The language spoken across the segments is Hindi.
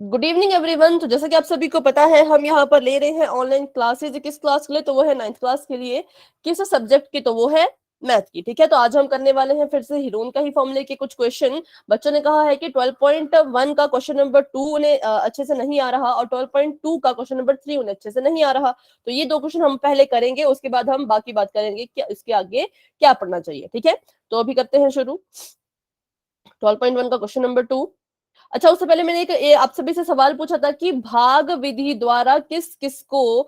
Good evening everyone. तो जैसा कि आप सभी को पता है, हम यहाँ पर ले रहे हैं ऑनलाइन क्लासेज। किस क्लास के लिए? तो वो है 9th क्लास के लिए। किस सब्जेक्ट की? तो वो है मैथ की। ठीक है, तो आज हम करने वाले हैं फिर से हीरोन का ही फॉर्मूले के कुछ क्वेश्चन। बच्चों ने कहा है कि 12.1 का क्वेश्चन नंबर 2 उन्हें अच्छे से नहीं आ रहा और 12.2 का क्वेश्चन नंबर 3 उन्हें अच्छे से नहीं आ रहा। तो ये दो क्वेश्चन हम पहले करेंगे, उसके बाद हम बाकी बात करेंगे कि इसके आगे क्या पढ़ना चाहिए। ठीक है, तो अभी करते हैं शुरू। 12.1 का क्वेश्चन नंबर 2। अच्छा, उससे पहले मैंने आप सभी से सवाल पूछा था कि भाग विधि द्वारा किस किस को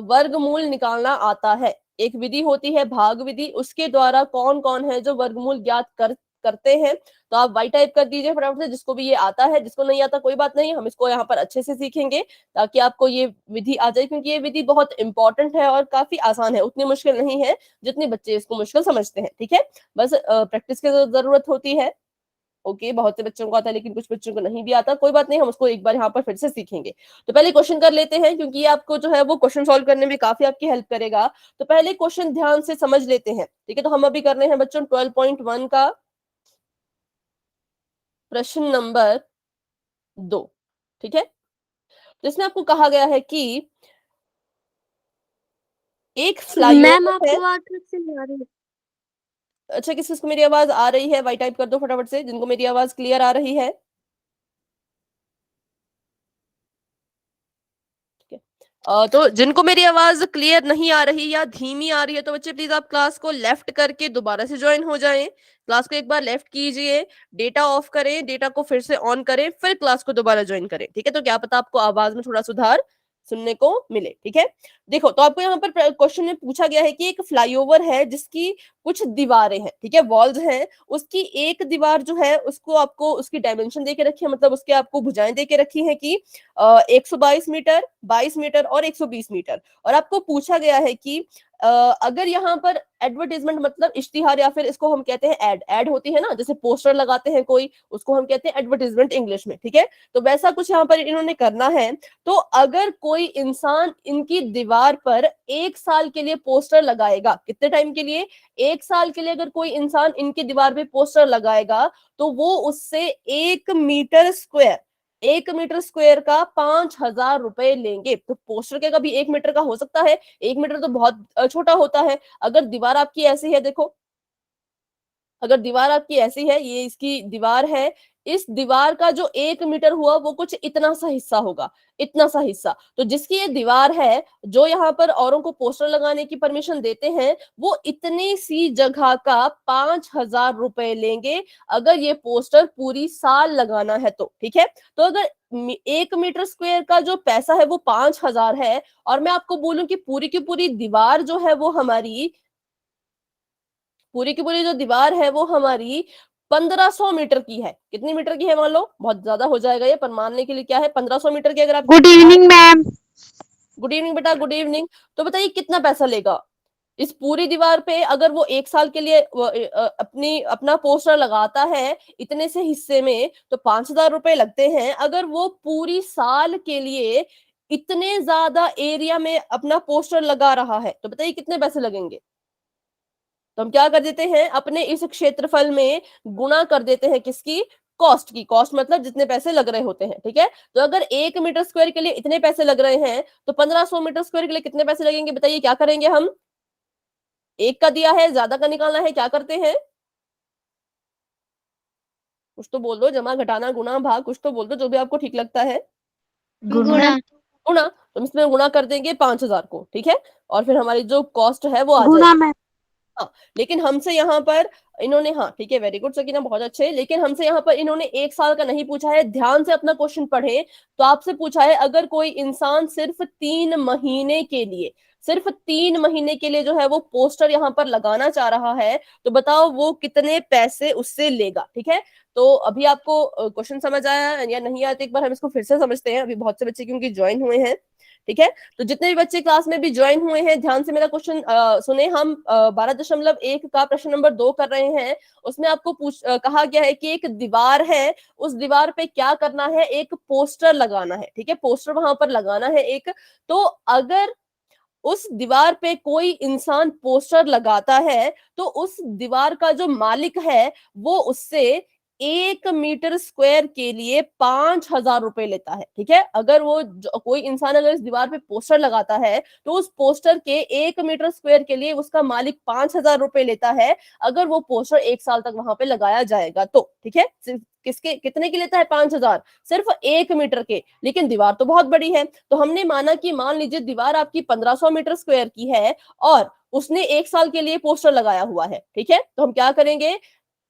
वर्गमूल निकालना आता है। एक विधि होती है भाग विधि, उसके द्वारा कौन कौन है जो वर्गमूल ज्ञात करते हैं। तो आप वाई टाइप कर दीजिए फटाफट से, जिसको भी ये आता है। जिसको नहीं आता कोई बात नहीं, हम इसको यहाँ पर अच्छे से सीखेंगे ताकि आपको ये विधि आ जाए, क्योंकि ये विधि बहुत इंपॉर्टेंट है और काफी आसान है, उतनी मुश्किल नहीं है जितनी बच्चे इसको मुश्किल समझते हैं। ठीक है, बस प्रैक्टिस की जरूरत होती है। ओके, बहुत से बच्चों को आता है लेकिन कुछ बच्चों को नहीं भी आता, कोई बात नहीं, हम उसको एक बार यहाँ पर फिर से सीखेंगे। तो पहले क्वेश्चन कर लेते हैं, क्योंकि ये आपको जो है वो क्वेश्चन सॉल्व करने में काफी आपकी हेल्प करेगा। तो पहले क्वेश्चन ध्यान से समझ लेते हैं। ठीक है, तो हम अभी कर रहे हैं बच्चों 12.1 का प्रश्न नंबर 2। ठीक है, जिसमें आपको कहा गया है कि एक मैम फ्लाईओवर है। आपकी आवाज ठीक से नहीं आ रही। अच्छा, किस किसको मेरी आवाज आ रही है? वाई टाइप कर दो फटाफट से जिनको मेरी आवाज क्लियर आ रही है। तो जिनको मेरी आवाज क्लियर नहीं आ रही या धीमी आ रही है, तो बच्चे प्लीज आप क्लास को लेफ्ट करके दोबारा से ज्वाइन हो जाएं। क्लास को एक बार लेफ्ट कीजिए, डेटा ऑफ करें, डेटा को फिर से ऑन करें, फिर क्लास को दोबारा ज्वाइन करें। ठीक है, तो क्या पता आपको आवाज में थोड़ा सुधार सुनने को मिले। ठीक है, देखो, तो आपको यहाँ पर क्वेश्चन में पूछा गया है कि एक फ्लाईओवर है जिसकी कुछ दीवारें हैं। ठीक है, वॉल्स हैं। उसकी एक दीवार जो है उसको आपको उसकी डायमेंशन दे के रखी है, मतलब उसके आपको भुजाएं दे के रखी है कि 122 मीटर, 22 मीटर और 120 मीटर। और आपको पूछा गया है कि अगर यहाँ पर एडवर्टीजमेंट मतलब इश्तिहार, या फिर इसको हम कहते हैं एड एड होती है ना, जैसे पोस्टर लगाते हैं कोई, उसको हम कहते हैं एडवर्टीजमेंट इंग्लिश में। ठीक है, तो वैसा कुछ यहाँ पर इन्होंने करना है। तो अगर कोई इंसान इनकी दीवार पर 1 साल के लिए पोस्टर लगाएगा, कितने टाइम के लिए? 1 साल के लिए अगर कोई इंसान इनकी दीवार पे पोस्टर लगाएगा, तो वो उससे 1 मीटर स्क्वायर का 5,000 रुपए लेंगे। तो पोस्टर क्या कभी 1 मीटर का हो सकता है? 1 मीटर तो बहुत छोटा होता है। अगर दीवार आपकी ऐसी है, देखो, अगर दीवार आपकी ऐसी है, ये इसकी दीवार है, इस दीवार का जो 1 मीटर हुआ वो कुछ इतना सा हिस्सा होगा, इतना सा हिस्सा। तो जिसकी ये दीवार है, जो यहाँ पर औरों को पोस्टर लगाने की परमिशन देते हैं, वो इतनी सी जगह का 5,000 रुपए लेंगे अगर ये पोस्टर पूरी साल लगाना है तो। ठीक है, तो अगर 1 मीटर स्क्वायर का जो पैसा है वो 5,000 है, और मैं आपको बोलूं कि पूरी की पूरी दीवार जो है वो हमारी, पूरी की पूरी जो दीवार है वो हमारी 1,500 मीटर की है। कितनी मीटर की है मान लो? बहुत ज्यादा हो जाएगा ये, पर मानने के लिए क्या है, 1,500 मीटर की अगर आपकी गुड दीवार। Evening ma'am. गुड इवनिंग बेटा, गुड इवनिंग। तो बताइए कितना पैसा लेगा इस पूरी दीवार पे? अगर वो 1 साल के लिए अपना पोस्टर लगाता है इतने से हिस्से में, तो 5,000 रुपए लगते हैं। अगर वो पूरी साल के लिए इतने ज्यादा एरिया में अपना पोस्टर लगा रहा है, तो बताइए कितने पैसे लगेंगे? तो हम क्या कर देते हैं, अपने इस क्षेत्रफल में गुणा कर देते हैं किसकी? कॉस्ट की। कॉस्ट मतलब जितने पैसे लग रहे होते हैं। ठीक है, तो अगर 1 मीटर स्क्वायर के लिए इतने पैसे लग रहे हैं, तो 1,500 मीटर स्क्वायर के लिए कितने पैसे लगेंगे? बताइए क्या करेंगे हम? एक का दिया है, ज्यादा का निकालना है, क्या करते हैं? कुछ तो बोल दो, जमा घटाना गुणा भाग, कुछ तो बोल दो, जो भी आपको ठीक लगता है। गुणा। गुणा, तो हम इसमें गुणा कर देंगे 5,000 को। ठीक है, और फिर हमारी जो कॉस्ट है वो आ गुणा जाएगी। मैम। हाँ, लेकिन हमसे यहाँ पर इन्होंने, हाँ ठीक है, वेरी गुड सकीना, बहुत अच्छे। लेकिन हमसे यहाँ पर इन्होंने 1 साल का नहीं पूछा है। ध्यान से अपना क्वेश्चन पढ़े। तो आपसे पूछा है अगर कोई इंसान सिर्फ 3 महीने के लिए, सिर्फ 3 महीने के लिए जो है वो पोस्टर यहाँ पर लगाना चाह रहा है, तो बताओ वो कितने पैसे उससे लेगा। ठीक है, तो अभी आपको क्वेश्चन समझ आया या नहीं आया? तो एक बार हम इसको फिर से समझते हैं। अभी बहुत से बच्चे क्योंकि ज्वाइन हुए हैं। ठीक है, तो जितने भी बच्चे क्लास में भी ज्वाइन हुए हैं, ध्यान से मेरा क्वेश्चन सुने। हम 12.1 का प्रश्न नंबर 2 कर रहे हैं। उसमें आपको कहा गया है कि एक दीवार है, उस दीवार पे क्या करना है? एक पोस्टर लगाना है। ठीक है, पोस्टर वहां पर लगाना है एक। तो अगर उस दीवार पे कोई इंसान पोस्टर लगाता है, तो उस दीवार का जो मालिक है वो उससे 1 मीटर स्क्वायर के लिए 5,000 रुपए लेता है। ठीक है, अगर वो कोई इंसान अगर इस दीवार पे पोस्टर लगाता है तो उस पोस्टर के 1 मीटर स्क्वायर के लिए उसका मालिक 5,000 रुपए लेता है, अगर वो पोस्टर 1 साल तक वहां पे लगाया जाएगा तो। ठीक है, किसके कितने की लेता है? 5,000, सिर्फ 1 मीटर के। लेकिन दीवार तो बहुत बड़ी है, तो हमने माना कि मान लीजिए दीवार आपकी 1500 मीटर स्क्वायर की है और उसने 1 साल के लिए पोस्टर लगाया हुआ है। ठीक है, तो हम क्या करेंगे,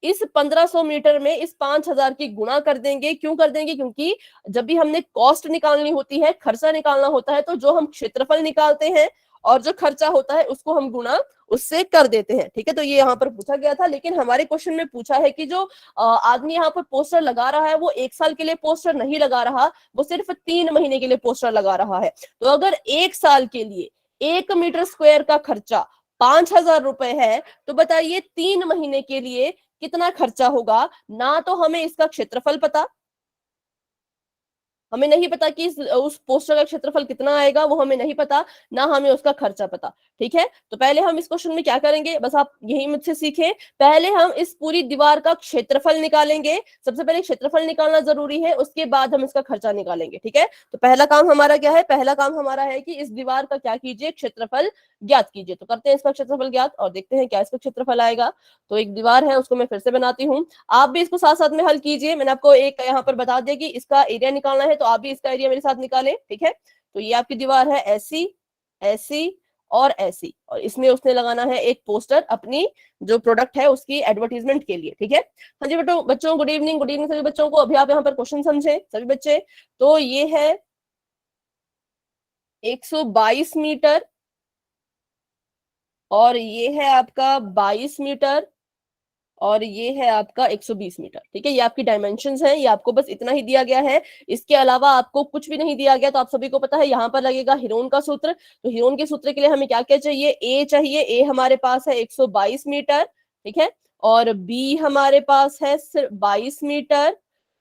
इस 1500 मीटर में इस 5,000 की गुणा कर देंगे। क्यों कर देंगे? क्योंकि जब भी हमने कॉस्ट निकालनी होती है, खर्चा निकालना होता है, तो जो हम क्षेत्रफल निकालते हैं और जो खर्चा होता है उसको हम गुणा उससे कर देते हैं। ठीक है, तो ये यहाँ पर पूछा गया था। लेकिन हमारे क्वेश्चन में पूछा है कि जो आदमी यहाँ पर पोस्टर लगा रहा है वो 1 साल के लिए पोस्टर नहीं लगा रहा, वो सिर्फ 3 महीने के लिए पोस्टर लगा रहा है। तो अगर 1 साल के लिए 1 मीटर स्क्वायर का खर्चा 5,000 रुपए है, तो बताइए 3 महीने के लिए कितना खर्चा होगा? ना तो हमें इसका क्षेत्रफल पता, हमें नहीं पता कि उस पोस्टर का क्षेत्रफल कितना आएगा, वो हमें नहीं पता, ना हमें उसका खर्चा पता। ठीक है, तो पहले हम इस क्वेश्चन में क्या करेंगे, बस आप यही मुझसे सीखें। पहले हम इस पूरी दीवार का क्षेत्रफल निकालेंगे। सबसे पहले क्षेत्रफल निकालना जरूरी है, उसके बाद हम इसका खर्चा निकालेंगे। ठीक है, तो पहला काम हमारा क्या है? पहला काम हमारा है कि इस दीवार का क्या कीजिए, क्षेत्रफल ज्ञात कीजिए। तो करते हैं इसका क्षेत्रफल ज्ञात और देखते हैं क्या इसका क्षेत्रफल आएगा। तो एक दीवार है, उसको मैं फिर से बनाती हूँ। आप भी इसको साथ साथ में हल कीजिए। मैंने आपको एक यहाँ पर बता दिया कि इसका एरिया निकालना है, तो आप भी इसका एरिया मेरे साथ निकालें। ठीक है, तो ये आपकी दीवार है, ऐसी, ऐसी और ऐसी, और इसमें उसने लगाना है एक पोस्टर अपनी जो प्रोडक्ट है उसकी एडवर्टीजमेंट के लिए। ठीक है, हाँ जी बच्चों, गुड इवनिंग, गुड इवनिंग सभी बच्चों को। अभी आप यहाँ पर क्वेश्चन समझे सभी बच्चे। तो ये है 122 मीटर और ये है आपका 22 मीटर और ये है आपका 120 मीटर। ठीक है, ये आपकी डायमेंशंस हैं, ये आपको बस इतना ही दिया गया है, इसके अलावा आपको कुछ भी नहीं दिया गया। तो आप सभी को पता है यहाँ पर लगेगा हीरोन का सूत्र। तो हीरोन के सूत्र के लिए हमें क्या क्या चाहिए? ए चाहिए, ए हमारे पास है 122 मीटर। ठीक है, और बी हमारे पास है सिर्फ 22 मीटर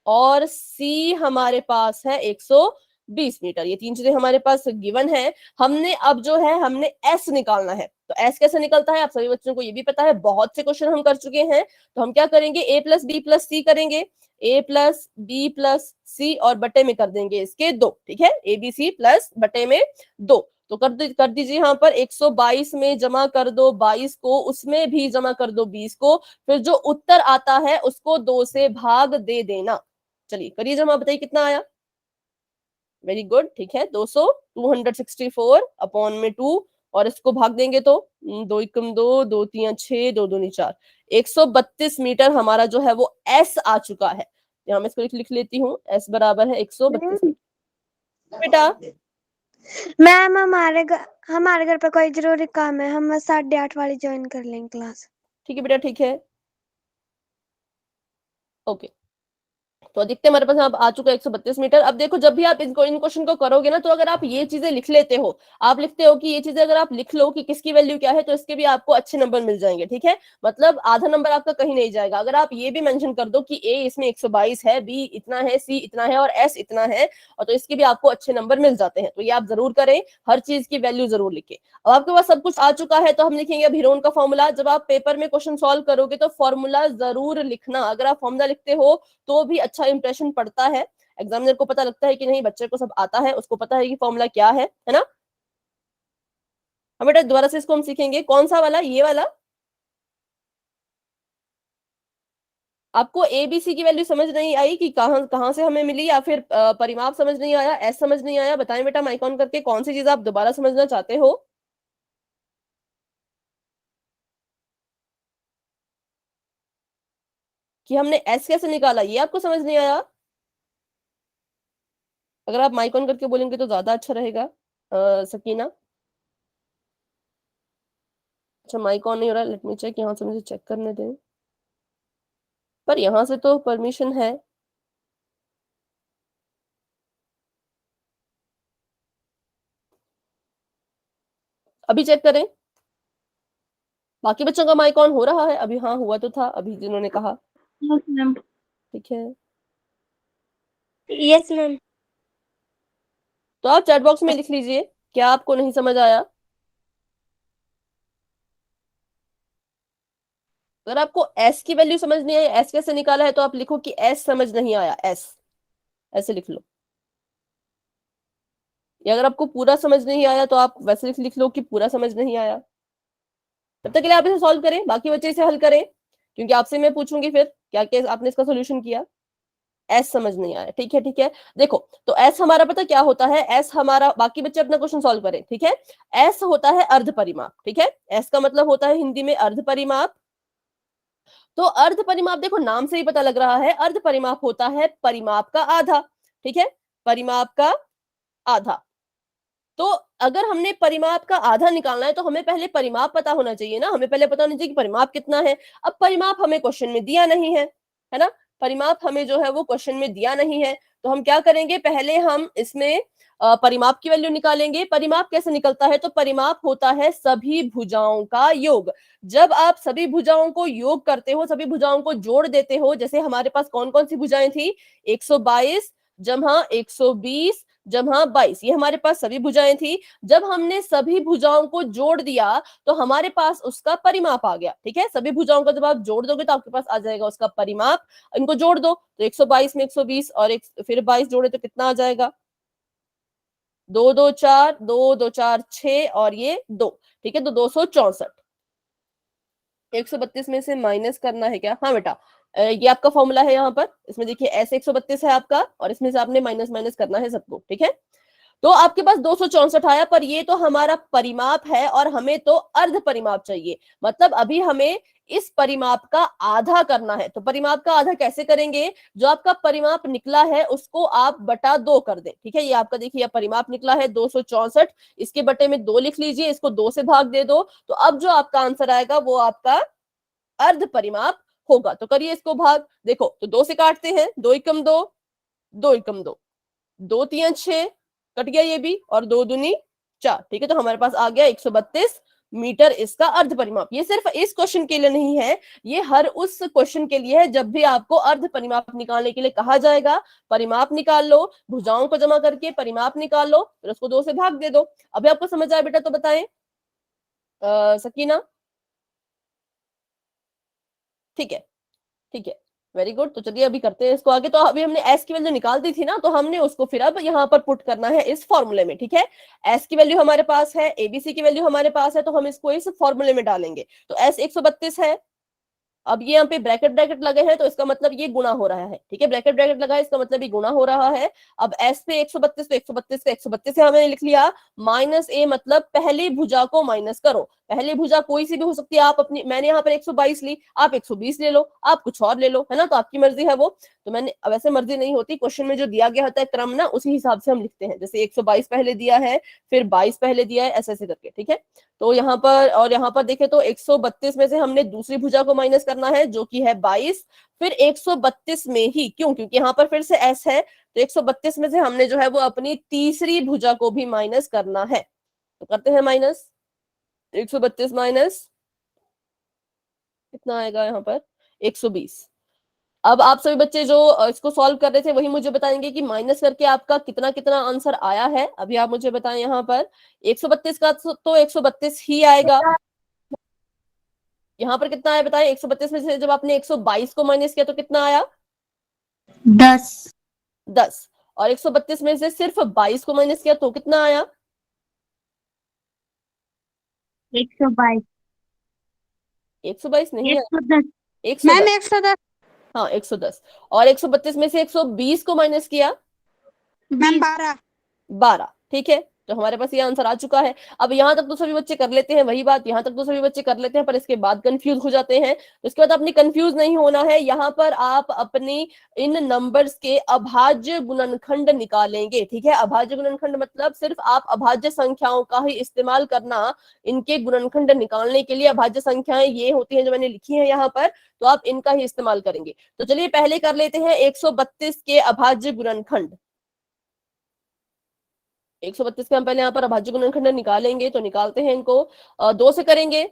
और सी हमारे पास है 120 मीटर। ये 3 चीजें हमारे पास गिवन है। हमने अब जो है हमने एस निकालना है। तो एस कैसे निकलता है आप सभी बच्चों को ये भी पता है, बहुत से क्वेश्चन हम कर चुके हैं। तो हम क्या करेंगे, ए प्लस बी प्लस सी करेंगे, ए प्लस बी प्लस सी और बटे में कर देंगे इसके 2। ठीक है, ए बी सी प्लस बटे में 2। तो कर दीजिए यहाँ पर 122 में जमा कर दो 22 को, उसमें भी जमा कर दो 20 को, फिर जो उत्तर आता है उसको 2 से भाग दे देना। चलिए करिए जमा, बताइए कितना आया। वेरी गुड, ठीक है, 200, 264 अपॉन में 2 और इसको भाग देंगे तो 2 एकम 2, 2 3 6, 2 दूनी 4, 132 मीटर हमारा जो है वो एस आ चुका है। यहाँ मैं इसको लिख लेती हूँ, एस बराबर है 132 मीटर। बेटा मैम हमारे घर पर कोई जरूरी काम है, हम 8:30 वाली ज्वाइन कर लेंगे क्लास। ठीक है बेटा, ठीक है, ओके। तो अधिकतम हमारे पास अब आ चुका है 132 मीटर। अब देखो जब भी आप इन क्वेश्चन को करोगे ना, तो अगर आप ये चीजें लिख लेते हो, आप लिखते हो कि ये चीजें अगर आप लिख लो कि किसकी वैल्यू क्या है, तो इसके भी आपको अच्छे नंबर मिल जाएंगे। ठीक है, मतलब आधा नंबर आपका कहीं नहीं जाएगा। अगर आप ये भी मेंशन कर दो कि ए इसमें 122 है, बी इतना है, सी इतना है और एस इतना है, और तो इसके भी आपको अच्छे नंबर मिल जाते हैं। तो ये आप जरूर करें, हर चीज की वैल्यू जरूर लिखें। अब आपके पास सब कुछ आ चुका है, तो हम लिखेंगे अब हीरोन का फॉर्मूला। जब आप पेपर में क्वेश्चन सॉल्व करोगे तो फॉर्मूला जरूर लिखना। अगर आप फॉर्मूला लिखते हो तो भी अच्छा इंप्रेशन पड़ता है, एग्जामिनर को पता लगता है कि नहीं बच्चे को सब आता है, उसको पता है कि फॉर्मूला क्या है ना। अब बेटा दोबारा से इसको हम सीखेंगे, कौन सा वाला? ये वाला। आपको ए बी सी की वैल्यू समझ नहीं आई कि कहां कहां से हमें मिली, या फिर परिमाप समझ नहीं आया, एस समझ नहीं आया? बताएं बेटा माइक ऑन करके, कौन सी चीज आप दोबारा समझना चाहते हो? कि हमने एस कैसे निकाला, ये आपको समझ नहीं आया? अगर आप माइक ऑन करके बोलेंगे तो ज्यादा अच्छा रहेगा। सकीना, अच्छा माइक ऑन नहीं हो रहा, लेट मी चेक, यहाँ से मुझे चेक करने दें। पर यहाँ से तो परमिशन है। अभी चेक करें, बाकी बच्चों का माइक ऑन हो रहा है अभी? हाँ हुआ तो था अभी जिन्होंने कहा। Yes ma'am. ठीक है, यस मैम। तो आप चैट बॉक्स में लिख लीजिए क्या आपको नहीं समझ आया। अगर आपको एस की वैल्यू समझ नहीं आई, एस कैसे निकाला है, तो आप लिखो कि एस समझ नहीं आया, एस ऐसे लिख लो। या अगर आपको पूरा समझ नहीं आया तो आप वैसे लिख लो कि पूरा समझ नहीं आया। तब तक के लिए आप इसे सॉल्व करें, बाकी बच्चे इसे हल करें, क्योंकि आपसे मैं पूछूंगी फिर क्या क्या आपने इसका सोल्यूशन किया। एस समझ नहीं आया, ठीक है ठीक है। देखो तो एस हमारा पता क्या होता है, एस हमारा, बाकी बच्चे अपना क्वेश्चन सॉल्व करें, ठीक है। एस होता है अर्ध परिमाप, ठीक है। एस का मतलब होता है हिंदी में अर्ध परिमाप। तो अर्ध परिमाप देखो नाम से ही पता लग रहा है, अर्ध परिमाप होता है परिमाप का आधा, ठीक है, परिमाप का आधा। तो अगर हमने परिमाप का आधा निकालना है तो हमें पहले परिमाप पता होना चाहिए ना, हमें पहले पता होना चाहिए कि परिमाप कितना है। अब परिमाप हमें क्वेश्चन में दिया नहीं है ना, परिमाप हमें जो है वो क्वेश्चन में दिया नहीं है, तो हम क्या करेंगे, पहले हम इसमें परिमाप की वैल्यू निकालेंगे। परिमाप कैसे निकलता है, तो परिमाप होता है सभी भुजाओं का योग। जब आप सभी भुजाओं को योग करते हो, सभी भुजाओं को जोड़ देते हो, जैसे हमारे पास कौन कौन सी भुजाएं थी, 122 जमा 120 जमा 22, ये हमारे पास सभी भुजाएं थी। जब हमने सभी भुजाओं को जोड़ दिया तो हमारे पास उसका परिमाप आ गया, ठीक है। सभी भुजाओं को जब आप जोड़ दोगे तो आपके पास आ जाएगा उसका परिमाप। इनको जोड़ दो तो 122 में 120 और एक फिर 22 जोड़े तो कितना आ जाएगा, 2 2 4, 2 2 4 6 और ये 2, ठीक है। तो 264, 132 में से माइनस करना है क्या, हाँ बेटा, ये आपका फॉर्मूला है यहाँ पर, इसमें देखिए ऐसे 132 है आपका और इसमें से आपने माइनस माइनस करना है सबको, ठीक है। तो आपके पास 264 आया, पर ये तो हमारा परिमाप है और हमें तो अर्ध परिमाप चाहिए, मतलब अभी हमें इस परिमाप का आधा करना है। तो परिमाप का आधा कैसे करेंगे, जो आपका परिमाप निकला है उसको आप बटा 2 कर दें, ठीक है। ये आपका देखिए परिमाप निकला है 264, इसके बटे में 2 लिख लीजिए, इसको 2 से भाग दे दो, तो अब जो आपका आंसर आएगा वो आपका अर्ध परिमाप होगा। तो करिए इसको भाग, देखो तो 2 से काटते हैं, 2 एकम 2, 2 एकम 2, 2 3 6, कट गया ये भी, और 2 दूनी 4, ठीक है। तो हमारे पास आ गया 132 मीटर इसका अर्ध परिमाप। ये सिर्फ इस क्वेश्चन के लिए नहीं है, ये हर उस क्वेश्चन के लिए है जब भी आपको अर्ध परिमाप निकालने के लिए कहा जाएगा, परिमाप निकाल लो, भुजाओं को जमा करके परिमाप निकाल लो, फिर उसको 2 से भाग दे दो। अभी आपको समझ आया बेटा तो बताएं, सकीना, ठीक है ठीक है, वेरी गुड। तो चलिए अभी करते हैं इसको आगे। तो अभी हमने एस की वैल्यू निकाल दी थी ना, तो हमने उसको फिर अब यहाँ पर पुट करना है इस फॉर्मूले में, ठीक है। एस की वैल्यू हमारे पास है, एबीसी की वैल्यू हमारे पास है, तो हम इसको इस फॉर्मूले में डालेंगे। तो एस 132 है, अब ये यहाँ पे ब्रैकेट ब्रैकेट लगे हैं तो इसका मतलब ये गुणा हो रहा है, ठीक है। ब्रैकेट ब्रैकेट लगा है इसका मतलब ये गुणा हो रहा है। अब एस पे 132, तो 132 पे 132 से हमने लिख लिया, माइनस ए मतलब पहली भुजा को माइनस करो। पहली भुजा कोई सी भी हो सकती है, आप अपनी, मैंने यहाँ पर 122 ली, आप 120 ले लो, आप कुछ और ले लो, है ना, तो आपकी मर्जी है वो। तो मैंने वैसे मर्जी नहीं होती, क्वेश्चन में जो दिया गया होता है क्रम ना, उसी हिसाब से हम लिखते हैं, जैसे 122 पहले दिया है, फिर 22 पहले दिया है, ऐसे ऐसे करके, ठीक है। तो यहाँ पर और यहाँ पर देखें तो 132 में से हमने दूसरी भुजा को माइनस करना है जो कि है 22, फिर 132 में ही, क्यों, क्योंकि यहाँ पर फिर से एस है, तो 132 में से हमने जो है वो अपनी तीसरी भुजा को भी माइनस करना है। तो करते हैं माइनस, 132 माइनस कितना आएगा यहाँ पर, 120। अब आप सभी बच्चे जो इसको सॉल्व कर रहे थे वही मुझे बताएंगे कि माइनस करके आपका कितना कितना आंसर आया है। अभी आप मुझे बताएं यहाँ पर 132 का तो 132 ही आएगा। यहाँ पर कितना आया बताएं, 132 में से जब आपने 122 को माइनस किया तो कितना आया, 10 10, और 132 में से सिर्फ 22 को माइनस किया तो कितना आया, 122 122 नहीं है, 110 110, 110 हाँ 110, और 132 में से 120 को माइनस किया, 12, ठीक है। तो हमारे पास ये आंसर आ चुका है। अब यहाँ तक तो सभी बच्चे कर लेते हैं, वही बात, यहाँ तक तो सभी बच्चे कर लेते हैं, पर इसके बाद कंफ्यूज हो जाते हैं। तो इसके बाद अपनी कंफ्यूज नहीं होना है, यहाँ पर आप अपनी इन नंबर्स के अभाज्य गुणनखंड निकालेंगे, ठीक है। अभाज्य गुणनखंड मतलब सिर्फ आप अभाज्य संख्याओं का ही इस्तेमाल करना, इनके गुणनखंड निकालने के लिए। अभाज्य संख्याएं ये होती हैं जो मैंने लिखी है यहाँ पर, तो आप इनका ही इस्तेमाल करेंगे। तो चलिए पहले कर लेते हैं 132 के अभाज्य गुणनखंड। 132 के हम पहले यहाँ पर अभाज्य गुणनखंड निकालेंगे, तो निकालते हैं इनको, 2 से करेंगे,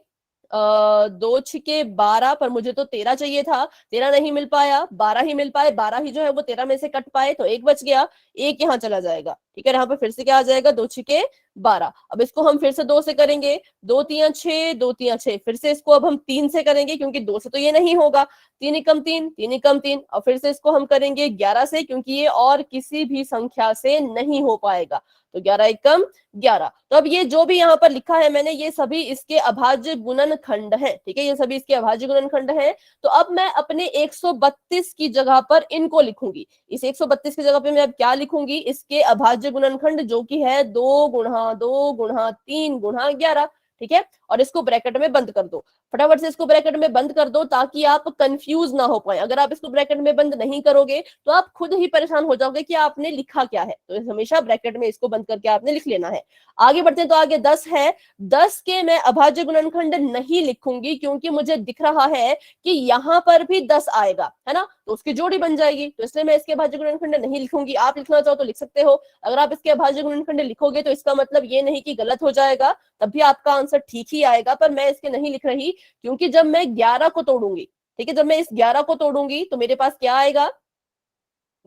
2 छिके 12, पर मुझे तो 13 चाहिए था, 13 नहीं मिल पाया, 12 ही मिल पाए, 12 ही जो है वो 13 में से कट पाए, तो एक बच गया, एक यहाँ चला जाएगा, ठीक है, यहाँ पर फिर से क्या आ जाएगा, 2 छिके 12। अब इसको हम फिर से 2 से करेंगे, 2 तिया 6, 2 तिया 6। फिर से इसको अब हम 3 से करेंगे क्योंकि 2 से तो ये नहीं होगा, 3 एकम 3, 3 एकम 3। और फिर से इसको हम करेंगे 11 से, क्योंकि ये और किसी भी संख्या से नहीं हो पाएगा। तो 11 एकम 11। तो अब ये जो भी यहाँ पर लिखा है मैंने, ये सभी इसके अभाज्य गुणनखंड है। ठीक है, ये सभी इसके अभाज्य गुणनखंड है। तो अब मैं अपने 132 की जगह पर इनको लिखूंगी। इस 132 की जगह पे मैं अब क्या लिखूंगी, इसके अभाज्य गुणनखंड, जो कि है 2 गुणा 2 गुणा 3 गुणा 11। ठीक है, और इसको ब्रैकेट में बंद कर दो, फटाफट से इसको ब्रैकेट में बंद कर दो, ताकि आप कंफ्यूज ना हो पाए। अगर आप इसको ब्रैकेट में बंद नहीं करोगे तो आप खुद ही परेशान हो जाओगे कि आपने लिखा क्या है। तो हमेशा ब्रैकेट में इसको बंद करके आपने लिख लेना है। आगे बढ़ते हैं, तो आगे 10 है। 10 के मैं अभाज्य गुणनखंड नहीं लिखूंगी, क्योंकि मुझे दिख रहा है कि यहाँ पर भी 10 आएगा, है ना, तो उसकी जोड़ी बन जाएगी। तो इसलिए मैं इसके अभाज्य गुणनखंड नहीं लिखूंगी। आप लिखना चाहो तो लिख सकते हो। अगर आप इसके अभाज्य गुणनखंड लिखोगे तो इसका मतलब ये नहीं कि गलत हो जाएगा, तब भी आपका आंसर ठीक ही आएगा। पर मैं इसके नहीं लिख रही, क्योंकि जब मैं 11 को तोड़ूंगी, ठीक है, जब मैं इस 11 को तोड़ूंगी तो मेरे पास क्या आएगा,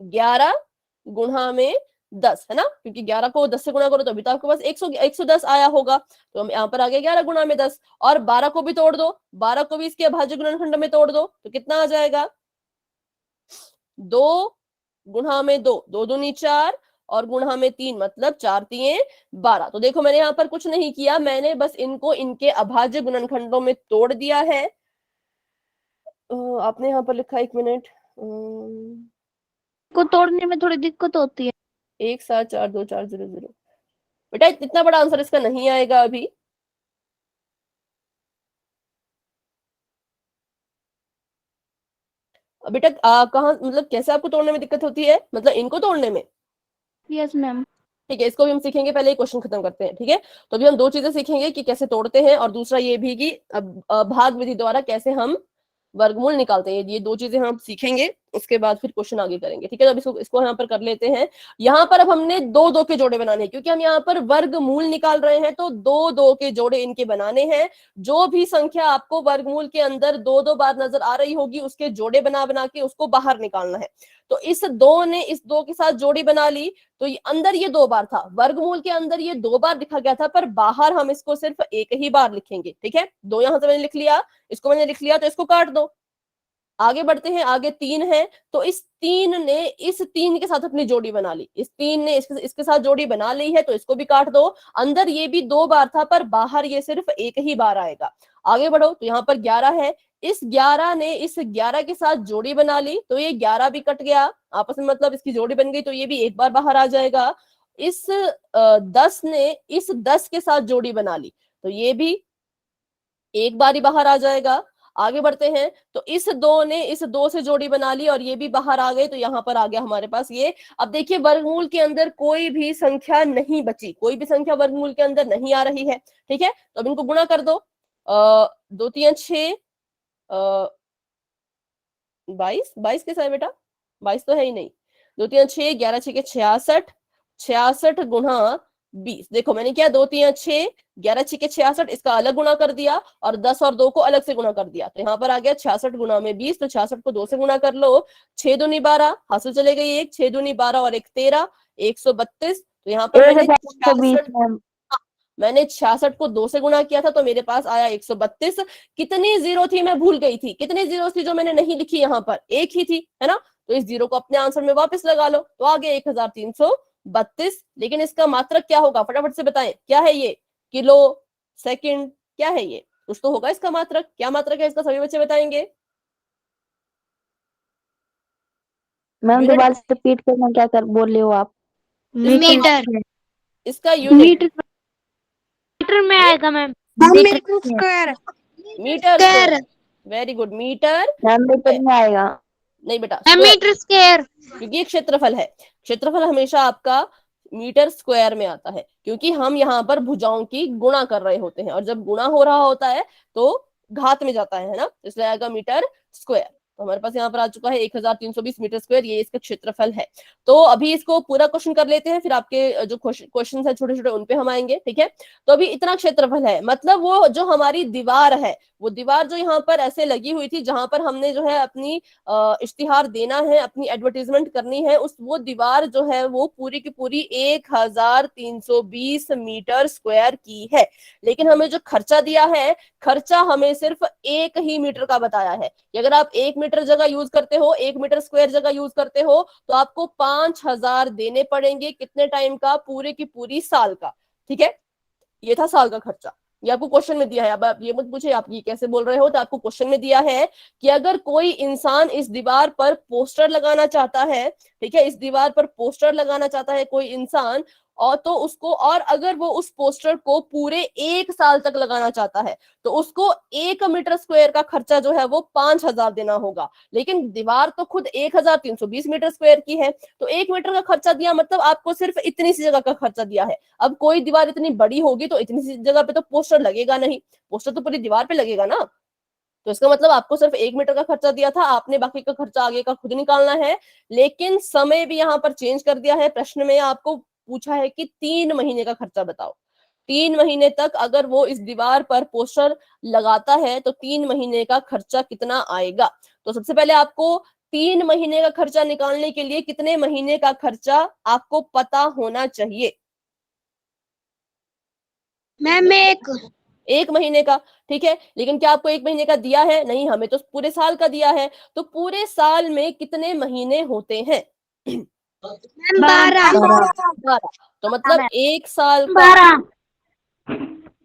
11 गुणा में 10, है ना, क्योंकि 11 को 10 से गुणा करो तो अभी तो आपके पास 110 आया होगा। तो हम यहाँ पर आ गया 11 गुणा में 10। और 12 को भी तोड़ दो, 12 को भी इसके अभाज्य गुणनखंड में तोड़ दो, तो कितना आ जाएगा, 2 गुणा में 2, 2 दूनी 4, और गुणा में 3, मतलब 4 तिये 12। तो देखो मैंने यहाँ पर कुछ नहीं किया, मैंने बस इनको इनके अभाज्य गुणनखंडों में तोड़ दिया है। आपने यहाँ पर लिखा, 1 मिनट, को तोड़ने में थोड़ी दिक्कत होती है। 1742400। बेटा इतना बड़ा आंसर इसका नहीं आएगा अभी। बेटा कहाँ, मतलब कैसे आपको तोड़ने में दिक्कत होती है, मतलब इनको तोड़ने में? Yes ma'am. ठीक है, इसको भी हम सीखेंगे, पहले क्वेश्चन खत्म करते हैं। ठीक है, तो अभी हम 2 चीजें सीखेंगे कि कैसे तोड़ते हैं, और दूसरा ये भी कि भाग विधि द्वारा कैसे हम वर्गमूल निकालते हैं। ये 2 चीजें हम सीखेंगे, उसके बाद फिर क्वेश्चन आगे करेंगे। ठीक है, तो अब इसको यहाँ पर कर लेते हैं। यहाँ पर अब हमने 2 के जोड़े बनाने हैं, क्योंकि हम यहाँ पर वर्गमूल निकाल रहे हैं, तो 2 के जोड़े इनके बनाने हैं। जो भी संख्या आपको वर्गमूल के अंदर 2 बार नजर आ रही होगी, उसके जोड़े बना बना के उसको बाहर निकालना है। तो इस 2 ने इस 2 के साथ जोड़ी बना ली, तो ये अंदर ये 2 बार था, वर्गमूल के अंदर ये 2 बार लिखा गया था, पर बाहर हम इसको सिर्फ एक ही बार लिखेंगे। ठीक है, 2 यहां से मैंने लिख लिया, इसको मैंने लिख लिया, तो इसको काट दो। आगे बढ़ते हैं, आगे 3 है, तो इस 3 ने इस 3 के साथ अपनी जोड़ी बना ली, इस 3 ने इसके साथ जोड़ी बना ली है, तो इसको भी काट दो। अंदर ये भी 2 बार था, पर बाहर ये सिर्फ एक ही बार आएगा। आगे बढ़ो, तो यहाँ पर 11 है, इस 11 ने इस 11 के साथ जोड़ी बना ली, तो ये 11 भी कट गया आपस में, मतलब इसकी जोड़ी बन गई, तो ये भी एक बार बाहर आ जाएगा। इस 10 ने इस 10 के साथ जोड़ी बना ली, तो ये भी एक बार ही बाहर आ जाएगा। आगे बढ़ते हैं, तो इस 2 ने इस 2 से जोड़ी बना ली, और ये भी बाहर आ गए, तो यहाँ पर आ गया हमारे पास ये। अब देखिए, वर्गमूल के अंदर कोई भी संख्या नहीं बची, कोई भी संख्या वर्गमूल के अंदर नहीं आ रही है। ठीक है, तो अब इनको गुणा कर दो, 2 तिया 6, 22, 22 कैसा है बेटा, 22 तो है ही नहीं। 2 तिया 6, 11 6 के 66, 66 गुणा 20। देखो मैंने क्या, 2 तिया 6, 11 6 के 66, इसका अलग गुणा कर दिया, और 10 और 2 को अलग से गुणा कर दिया, तो यहाँ पर आ गया 66 गुणा में 20। तो 66 को 2 से गुणा कर लो, 6 दूनी 12, हासिल चले गई एक, 6 दूनी 12 और 1 13, 132। तो यहाँ पर मैंने 66 को 2 से गुणा किया था, तो मेरे पास आया 132। कितनी जीरो थी मैं भूल गई थी, कितनी जीरो थी जो मैंने नहीं लिखी, यहाँ पर एक ही थी, है ना, तो इस जीरो को अपने आंसर में वापस लगा लो, तो आ गया 1332। लेकिन इसका मात्रक क्या होगा, फटाफट से बताएं, क्या है ये, किलो, सेकंड, क्या है ये, कुछ तो होगा इसका मात्रक। क्या मात्रक है इसका, सभी बच्चे बताएंगे? मैम यूनिट, दोबारा से रिपीट करना, क्या कर बोल रहे हो आप? मीटर। इसका यूनिट मीटर में आएगा ma'am. Metre square. Metre square. Very good, metre ma'am metre में आएगा। नहीं बेटा, मीटर स्क्वायर, क्योंकि ये क्षेत्रफल है, क्षेत्रफल हमेशा आपका मीटर स्क्वायर में आता है, क्योंकि हम यहाँ पर भुजाओं की गुणा कर रहे होते हैं, और जब गुणा हो रहा होता है तो घात में जाता है ना, इसलिए आएगा मीटर स्क्वायर। तो हमारे पास यहाँ पर आ चुका है 1320 मीटर स्क्वायर, ये इसका क्षेत्रफल है। तो अभी इसको पूरा क्वेश्चन कर लेते हैं, फिर आपके जो क्वेश्चन है छोटे छोटे उन पे हम आएंगे, ठीक है। तो अभी इतना क्षेत्रफल है, मतलब वो जो हमारी दीवार है, वो दीवार जो यहाँ पर ऐसे लगी हुई थी, जहां पर हमने जो है अपनी इश्तिहार देना है, अपनी एडवर्टीजमेंट करनी है, उस वो दीवार जो है वो पूरी की पूरी 1320 मीटर स्क्वायर की है। लेकिन हमें जो खर्चा दिया है, खर्चा हमें सिर्फ 1 ही मीटर का बताया है कि अगर आप 1 मीटर जगह यूज करते हो, 1 मीटर स्क्वायर जगह यूज करते हो, तो आपको 5,000 देने पड़ेंगे। कितने टाइम का? पूरे की पूरी साल का, ठीक है। ये था साल का खर्चा, ये आपको क्वेश्चन में दिया है। अब आप ये मत पूछे आप ये कैसे बोल रहे हो, तो आपको क्वेश्चन में दिया है कि अगर कोई इंसान इस दीवार पर पोस्टर लगाना चाहता है, ठीक है, इस दीवार पर पोस्टर लगाना चाहता है कोई इंसान, और तो उसको, और अगर वो उस पोस्टर को पूरे 1 साल तक लगाना चाहता है, तो उसको 1 मीटर स्क्वायर का खर्चा जो है वो 5,000 देना होगा। लेकिन दीवार तो खुद 1320 मीटर स्क्वायर की है, तो 1 मीटर का खर्चा दिया, मतलब आपको सिर्फ इतनी सी जगह का खर्चा दिया है। अब कोई दीवार इतनी बड़ी होगी तो इतनी सी जगह पे तो पोस्टर लगेगा नहीं, पोस्टर तो पूरी दीवार पे लगेगा ना। तो इसका मतलब आपको सिर्फ 1 मीटर का खर्चा दिया था, आपने बाकी का खर्चा आगे का खुद निकालना है। लेकिन समय भी यहाँ पर चेंज कर दिया है। प्रश्न में आपको पूछा है कि 3 महीने का खर्चा बताओ। 3 महीने तक अगर वो इस दीवार पर पोस्टर लगाता है तो 3 महीने का खर्चा कितना आएगा। तो सबसे पहले आपको 3 महीने का खर्चा निकालने के लिए कितने महीने का खर्चा आपको पता होना चाहिए। मैम 1 महीने का, ठीक है। लेकिन क्या आपको 1 महीने का दिया है? नहीं, हमें तो पूरे साल का दिया है। तो पूरे साल में कितने महीने होते हैं? मैम 12 12। तो मतलब 1 साल का 12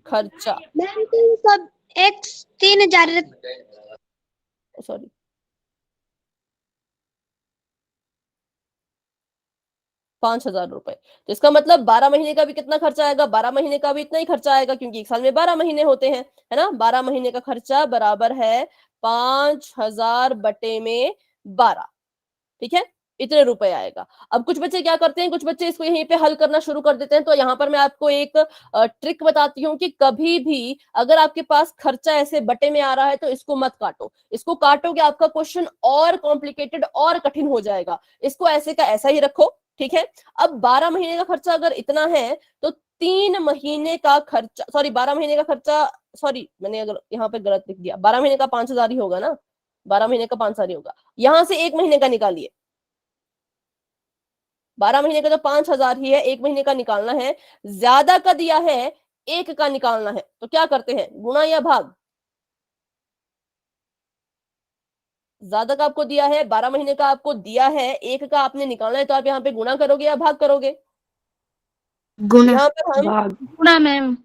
खर्चा, मैम 3,000 सॉरी, ₹5,000। तो इसका मतलब 12 महीने का भी कितना खर्चा आएगा? 12 महीने का भी इतना ही खर्चा आएगा, क्योंकि 1 साल में 12 महीने होते हैं, है ना। 12 महीने का खर्चा बराबर है 5,000 बटे में 12, ठीक है। इतने रुपए आएगा। अब कुछ बच्चे क्या करते हैं, कुछ बच्चे इसको यहीं पे हल करना शुरू कर देते हैं। तो यहाँ पर मैं आपको एक ट्रिक बताती हूँ कि कभी भी अगर आपके पास खर्चा ऐसे बटे में आ रहा है तो इसको मत काटो। इसको काटोगे आपका क्वेश्चन और कॉम्प्लिकेटेड और कठिन हो जाएगा। इसको ऐसे का ऐसा ही रखो, ठीक है। अब 12 महीने का खर्चा अगर इतना है तो 3 महीने का खर्चा, सॉरी 12 महीने का खर्चा, सॉरी मैंने अगर यहाँ पे गलत लिख दिया, 12 महीने का 5,000 ही होगा ना, 12 महीने का 5,000 ही होगा। यहां से 1 महीने का निकालिए। 12 महीने का जो 5,000 ही है, 1 महीने का निकालना है। ज्यादा का दिया है, 1 का निकालना है, तो क्या करते हैं, गुणा या भाग। ज्यादा का आपको दिया है, 12 महीने का आपको दिया है, 1 का आपने निकालना है, तो आप यहाँ पे गुणा करोगे या भाग करोगे। गुणा यहाँ पर हम भाग गुणा मैम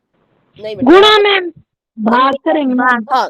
नहीं बेटा, गुणा मैम भाग करेंगे मैम। भाग।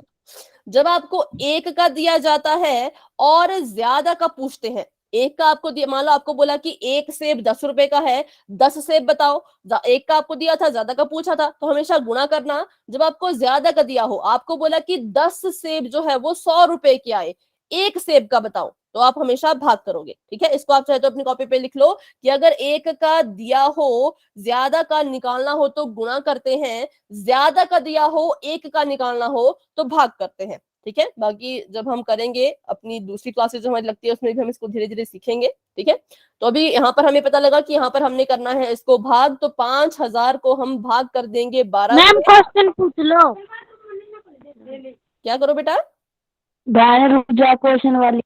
जब आपको 1 का दिया जाता है और ज्यादा का पूछते हैं, 1 का आपको दिया, मान लो आपको बोला कि 1 सेब 10 रुपए का है, 10 सेब बताओ। 1 का आपको दिया था, ज्यादा का पूछा था, तो हमेशा गुणा करना। जब आपको ज्यादा का दिया हो, आपको बोला कि 10 सेब जो है वो 100 रुपए के आए, 1 सेब का बताओ, तो आप हमेशा भाग करोगे, ठीक है। इसको आप चाहे तो अपनी कॉपी पे लिख लो कि अगर 1 का दिया हो, ज्यादा का निकालना हो तो गुणा करते हैं, ज्यादा का दिया हो, 1 का निकालना हो तो भाग करते हैं, ठीक है। बाकी जब हम करेंगे अपनी दूसरी क्लासेस जो हमारी लगती है उसमें भी हम इसको धीरे धीरे सीखेंगे, ठीक है। तो अभी यहाँ पर हमें पता लगा कि यहाँ पर हमने करना है इसको भाग, तो 5,000 को हम भाग कर देंगे 12 मैम से। क्वेश्चन पूछ लो। क्या करो बेटा, गाने रुक जा क्वेश्चन वाली।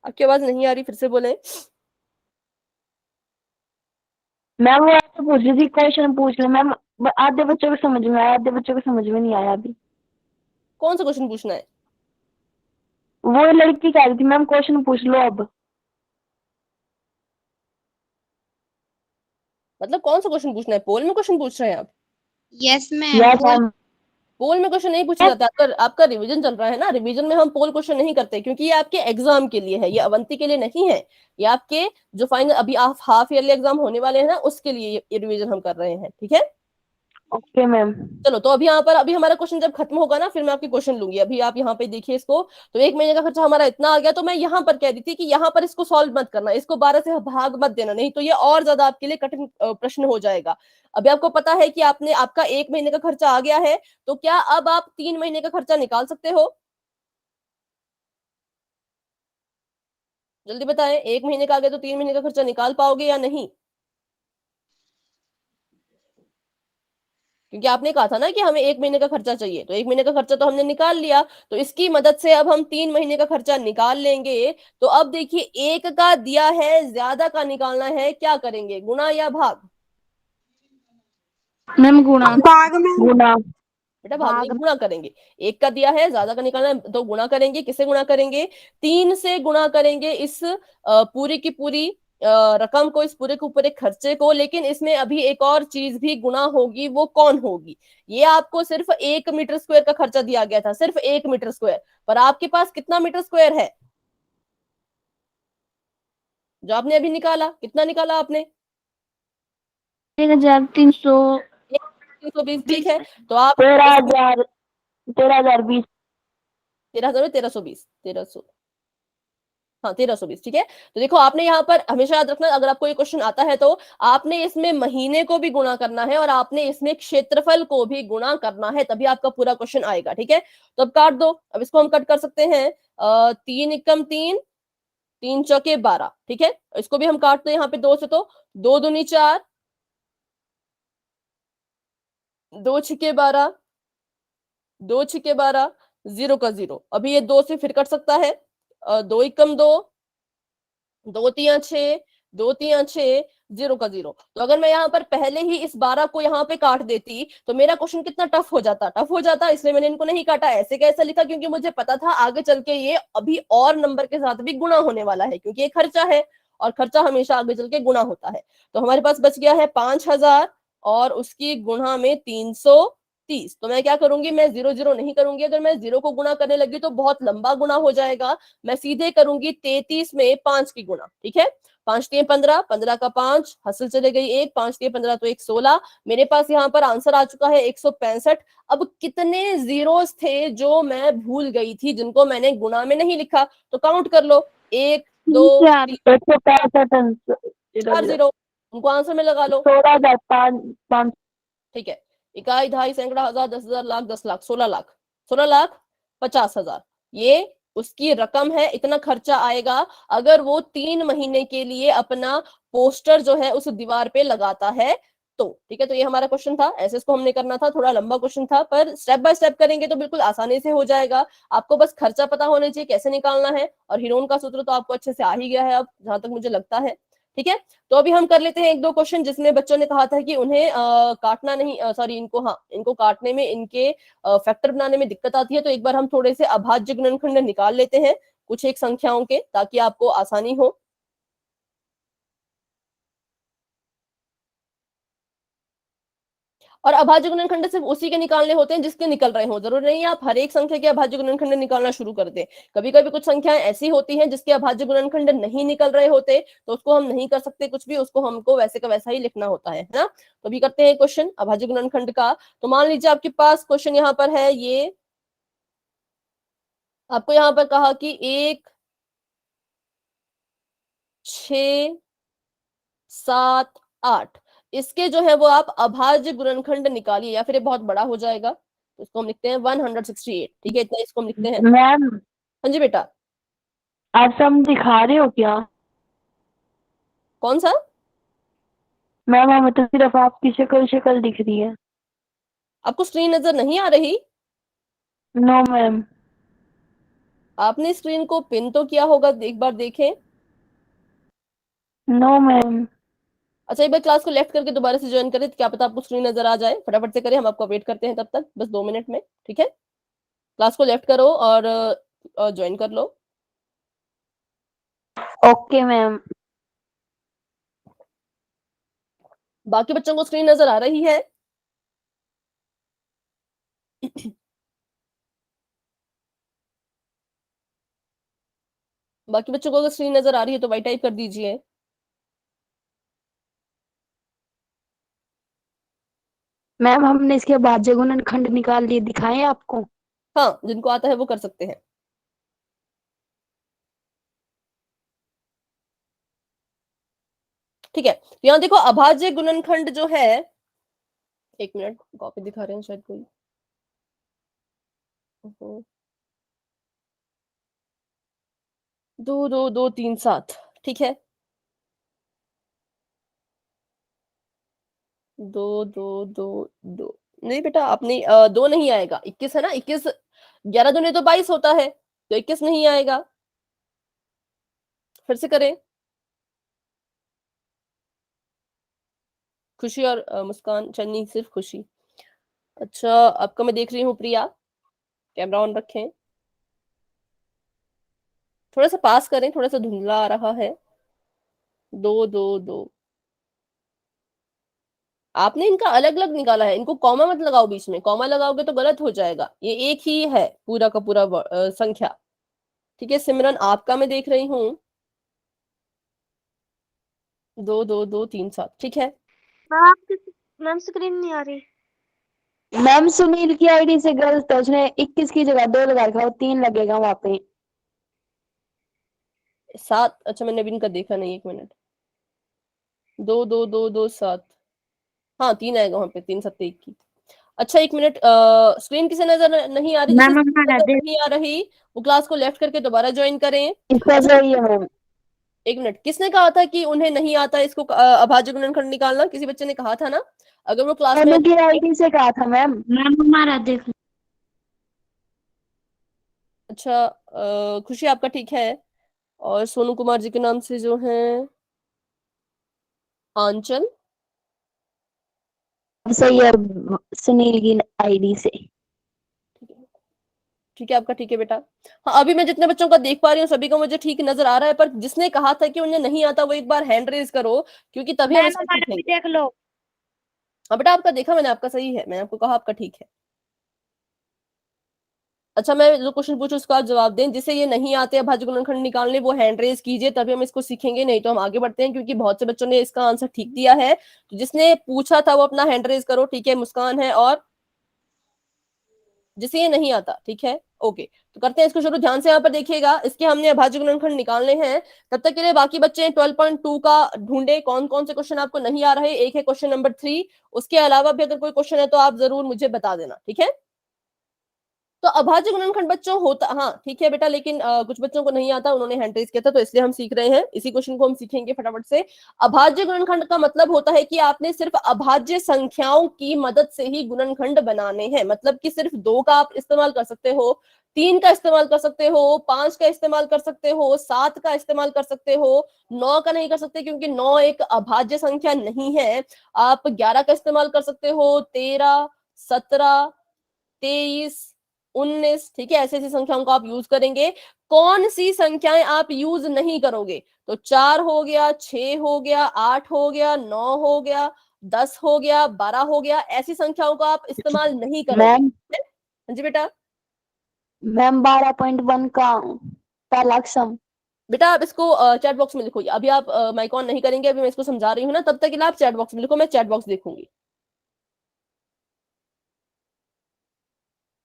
आपकी आवाज नहीं आ रही, फिर से बोले। मैम वो ऐसे पूछ रही थी, क्वेश्चन पूछ लो मैम। आधे बच्चों को समझ में आया, आधे बच्चों को समझ में नहीं आया अभी। कौन सा क्वेश्चन पूछना है? वो लड़की कह रही थी मैम क्वेश्चन पूछ लो अब। मतलब कौन सा क्वेश्चन पूछना है? पोल में क्वेश्चन पूछ रहे हैं आप? Yes yes ma'am ma'am. Poll में क्वेश्चन नहीं पूछे जाते। आपका रिवीजन चल रहा है ना, रिवीजन में हम पोल क्वेश्चन नहीं करते, क्योंकि ये आपके एग्जाम के लिए है, ये अवंती के लिए नहीं है। ये आपके जो फाइनल अभी आप हाफ ईयरली एग्जाम होने वाले हैं ना, उसके लिए ये रिवीजन हम कर रहे हैं, ठीक है। Okay ma'am. चलो, तो अभी यहाँ पर अभी हमारा क्वेश्चन जब खत्म होगा ना, फिर मैं आपके क्वेश्चन लूंगी। अभी आप यहाँ पे देखिए इसको, तो 1 महीने का खर्चा हमारा इतना आ गया। तो मैं यहाँ पर कह रही थी कि यहाँ पर इसको सॉल्व मत करना, इसको 12 से भाग मत देना, नहीं तो ये और ज्यादा आपके लिए कठिन प्रश्न हो जाएगा। अभी आपको पता है कि आपका 1 महीने का खर्चा आ गया है, तो क्या अब आप 3 महीने का खर्चा निकाल सकते हो? जल्दी बताएं, 1 महीने का आ गया तो 3 महीने का खर्चा निकाल पाओगे या नहीं? क्योंकि आपने कहा था ना कि हमें 1 महीने का खर्चा चाहिए, तो 1 महीने का खर्चा तो हमने निकाल लिया, तो इसकी मदद से अब हम 3 महीने का खर्चा निकाल लेंगे। तो अब देखिए, 1 का दिया है, ज्यादा का निकालना है, क्या करेंगे, गुणा या भाग? मैम गुणा। भाग में। गुणा। बेटा भाग नहीं, गुणा करेंगे। 1 का दिया है, ज्यादा का निकालना है, तो गुणा करेंगे। किसे गुणा करेंगे? 3 से गुणा करेंगे इस पूरी की पूरी रकम को, इस पूरे के पूरे खर्चे को। लेकिन इसमें अभी एक और चीज भी गुणा होगी, वो कौन होगी? ये आपको सिर्फ 1 मीटर स्क्वायर का खर्चा दिया गया था, सिर्फ 1 मीटर स्क्वायर, पर आपके पास कितना मीटर स्क्वायर है? जो आपने अभी निकाला, कितना निकाला आपने? 1300। 320, ठीक है। तो आप 13,000। 13,020। 13,000 में 1320, 1300, हाँ 1320, ठीक है। तो देखो, आपने यहाँ पर हमेशा याद रखना, अगर आपको ये क्वेश्चन आता है तो आपने इसमें महीने को भी गुणा करना है और आपने इसमें क्षेत्रफल को भी गुणा करना है, तभी आपका पूरा क्वेश्चन आएगा, ठीक है। तो अब काट दो। अब इसको हम कट कर सकते हैं, 3 एकम 3, 3 चौके 12, ठीक है। इसको भी हम काटते हैं यहाँ पे 2 से, तो 2 दूनी 4, 2 छिके 12, 2 छिके 12, 0 का 0। अभी ये 2 से फिर कट सकता है, 2 एकम 2, 2 तिया 6, 2 तिया 6, 0 का 0। तो अगर मैं यहाँ पर पहले ही इस 12 को यहाँ पे काट देती तो मेरा क्वेश्चन कितना टफ हो जाता, टफ हो जाता। इसलिए मैंने इनको नहीं काटा, ऐसे कैसा लिखा, क्योंकि मुझे पता था आगे चल के ये अभी और नंबर के साथ भी गुणा होने वाला है, क्योंकि ये खर्चा है और खर्चा हमेशा आगे चल के गुणा होता है। तो हमारे पास बच गया है 5,000 और उसकी गुणा में 330। तो मैं क्या करूंगी, मैं 0 0 नहीं करूंगी। अगर मैं 0 को गुणा करने लगी तो बहुत लंबा गुणा हो जाएगा। मैं सीधे करूंगी 33 में 5 की गुणा, ठीक है। 5 तिये 15, 15 का 5, हसल चले गई 1, 5 तिये 15 तो 1 16। मेरे पास यहाँ पर आंसर आ चुका है 165। अब कितने जीरोस थे जो मैं भूल गई थी, जिनको मैंने गुणा में नहीं लिखा, तो काउंट कर लो, 1 2 3 165। 4 जीरो, उनको आंसर में लगा लो। 16,500। ठीक है, इकाई, दहाई, सैकड़ा, हजार, 10,000, लाख, 10 लाख, 16 लाख, 16,50,000, ये उसकी रकम है। इतना खर्चा आएगा अगर वो 3 महीने के लिए अपना पोस्टर जो है उस दीवार पे लगाता है तो। ठीक है, तो ये हमारा क्वेश्चन था, ऐसे इसको हमने करना था, थोड़ा लंबा क्वेश्चन था, पर स्टेप बाय स्टेप करेंगे तो बिल्कुल आसानी से हो जाएगा। आपको बस खर्चा पता होना चाहिए कैसे निकालना है, और हीरोन का सूत्र तो आपको अच्छे से आ ही गया है अब, जहां तक मुझे लगता है। ठीक है, तो अभी हम कर लेते हैं 1-2 क्वेश्चन जिसमें बच्चों ने कहा था कि उन्हें काटना नहीं, सॉरी, इनको, हाँ, इनको काटने में, इनके फैक्टर बनाने में दिक्कत आती है। तो एक बार हम थोड़े से अभाज्य गुणनखंड निकाल लेते हैं कुछ एक संख्याओं के, ताकि आपको आसानी हो। और अभाज्य गुणनखंड सिर्फ उसी के निकालने होते हैं जिसके निकल रहे हो, जरूरी नहीं है आप हर एक संख्या के अभाज्य गुणनखंड निकालना शुरू कर दें। कभी कभी कुछ संख्याएं ऐसी होती हैं जिसके अभाज्य गुणनखंड नहीं निकल रहे होते, तो उसको हम नहीं कर सकते कुछ भी, उसको हमको वैसे का वैसा ही लिखना होता है ना। तो अभी करते हैं क्वेश्चन अभाज्य गुणनखंड का। तो मान लीजिए आपके पास क्वेश्चन यहाँ पर है, ये आपको यहाँ पर कहा कि 1 6 7 8, इसके जो है वो आप अभाज्य गुणनखंड निकालिए, या फिर ये बहुत बड़ा हो जाएगा, तो इसको हम लिखते हैं 168। ठीक है, इतना इसको हम लिखते हैं। मैम, हाँ जी बेटा। आप सम दिखा रहे हो क्या? कौन सा? मैम, हमें तो सिर्फ आपकी शक्ल शक्ल दिख रही है। आपको स्क्रीन नजर नहीं आ रही? No ma'am. आपने स्क्रीन को पिन तो किया होगा, एक बार देखें। No ma'am. अच्छा, एक बार क्लास को लेफ्ट करके दोबारा से ज्वाइन करें, क्या पता आपको स्क्रीन नजर आ जाए। फटाफट से करें, हम आपको वेट करते हैं तब तक, बस 2 मिनट में। ठीक है, क्लास को लेफ्ट करो और ज्वाइन कर लो। Okay ma'am. बाकी बच्चों को स्क्रीन नजर आ रही है? बाकी बच्चों को अगर स्क्रीन नजर आ रही है तो वाई टाइप कर दीजिए। मैम, हमने इसके अभाज्य गुणनखंड निकाल लिए, दिखाएं आपको? हाँ, जिनको आता है वो कर सकते हैं। ठीक है, तो यहाँ देखो अभाज्य गुणनखंड जो है, 1 मिनट, कॉपी दिखा रहे हैं शायद कोई। 2 2 2 3 7 ठीक है। 2 2 2 2 नहीं बेटा आपने 2 नहीं आएगा, 21 है ना, 21 11 दूनी तो 22 होता है, तो 21 नहीं आएगा। फिर से करें। खुशी और मुस्कान, चन्नी सिर्फ खुशी। अच्छा आपका मैं देख रही हूँ प्रिया, कैमरा ऑन रखें। थोड़ा सा पास करें, थोड़ा सा धुंधला आ रहा है। 2 2 2 आपने इनका अलग अलग निकाला है, इनको कॉमा मत लगाओ बीच में, कॉमा लगाओगे तो गलत हो जाएगा। ये एक ही है पूरा का पूरा संख्या। ठीक है सिमरन आपका मैं देख रही हूँ। 2 2 2 3 7 ठीक है। मैम स्क्रीन नहीं आ रही। मैम सुनील की आईडी से गलत है, उसने 21 की जगह 2 लगा रखा है, 3 लगेगा वहां पे। 7 अच्छा मैंने अभी इनका देखा नहीं, 1 मिनट। 2 2 2 2 7 हाँ 3 आएगा वहां पे, 3 7 1 की। अच्छा 1 मिनट, स्क्रीन किसे नजर नहीं आ रही, जिसे मैम हमारा नजर देख नहीं आ रही वो क्लास को लेफ्ट करके दोबारा ज्वाइन करें। इसका अच्छा सही है मैम। 1 मिनट, किसने कहा था कि उन्हें नहीं आता इसको अभाज्य गुणनखंड निकालना, किसी बच्चे ने कहा था ना। अगर वो क्लास में मैम की आईडी से कहा था मैम। मैम हमारा देख। अच्छा खुशी आपका ठीक है, और सोनू कुमार जी के नाम से जो है आंचल। सही है सुनील की आईडी से। ठीक है आपका ठीक है बेटा। हाँ अभी मैं जितने बच्चों का देख पा रही हूँ सभी का मुझे ठीक नजर आ रहा है, पर जिसने कहा था कि उन्हें नहीं आता वो एक बार हैंड रेज करो, क्योंकि तभी हम मैम इसको हमारा भी सीखेंगे। देख लो। हाँ बेटा आपका देखा मैंने, आपका सही है, मैंने आपको कहा आपका ठीक है। अच्छा मैं जो क्वेश्चन पूछूं उसका आप जवाब दें, जिसे ये नहीं आते अभाज्य गुणनखंड निकालने वो हैंड रेज कीजिए, तभी हम इसको सीखेंगे, नहीं तो हम आगे बढ़ते हैं, क्योंकि बहुत से बच्चों ने इसका आंसर ठीक दिया है। तो जिसने पूछा था वो अपना हैंड रेज करो, ठीक है मुस्कान है, और जिसे ये नहीं आता, ठीक है ओके। तो करते हैं इसको शुरू, ध्यान से यहाँ पर देखिएगा, इसके हमने अभाज्य गुणनखंड निकालने हैं। तब तक के लिए बाकी बच्चे 12.2 का ढूंढे कौन कौन से क्वेश्चन आपको नहीं आ रहे। एक है क्वेश्चन नंबर 3, उसके अलावा भी अगर कोई क्वेश्चन है तो आप जरूर मुझे बता देना, ठीक है। तो अभाज्य गुणनखंड बच्चों होता, हाँ ठीक है बेटा, लेकिन कुछ बच्चों को नहीं आता, उन्होंने हैंड रेज किया था, तो इसलिए हम सीख रहे हैं, इसी क्वेश्चन को हम सीखेंगे फटाफट से। अभाज्य गुणनखंड का मतलब होता है कि आपने सिर्फ अभाज्य संख्याओं की मदद से ही गुणनखंड बनाने हैं, मतलब कि सिर्फ 2 का आप इस्तेमाल कर सकते हो, 3 का इस्तेमाल कर सकते हो, 5 का इस्तेमाल कर सकते हो, 7 का इस्तेमाल कर सकते हो, 9 का नहीं कर सकते क्योंकि 9 एक अभाज्य संख्या नहीं है। आप 11 का इस्तेमाल कर सकते हो, 13 17 23 19 ठीक है, ऐसी ऐसी संख्याओं को आप यूज करेंगे। कौन सी संख्याएं आप यूज नहीं करोगे, तो 4 हो गया, 6 हो गया, 8 हो गया, 9 हो गया, 10 हो गया, 12 हो गया, ऐसी संख्याओं का आप इस्तेमाल नहीं करोगे। मैम हाँ जी बेटा। मैम 12.1 का पहला अक्षर। बेटा आप इसको चैट बॉक्स में लिखो, अभी आप माइक ऑन नहीं करेंगे, अभी मैं इसको समझा रही हूँ ना, तब तक के लिए आप चैट बॉक्स में लिखो, मैं चैट बॉक्स देखूंगी।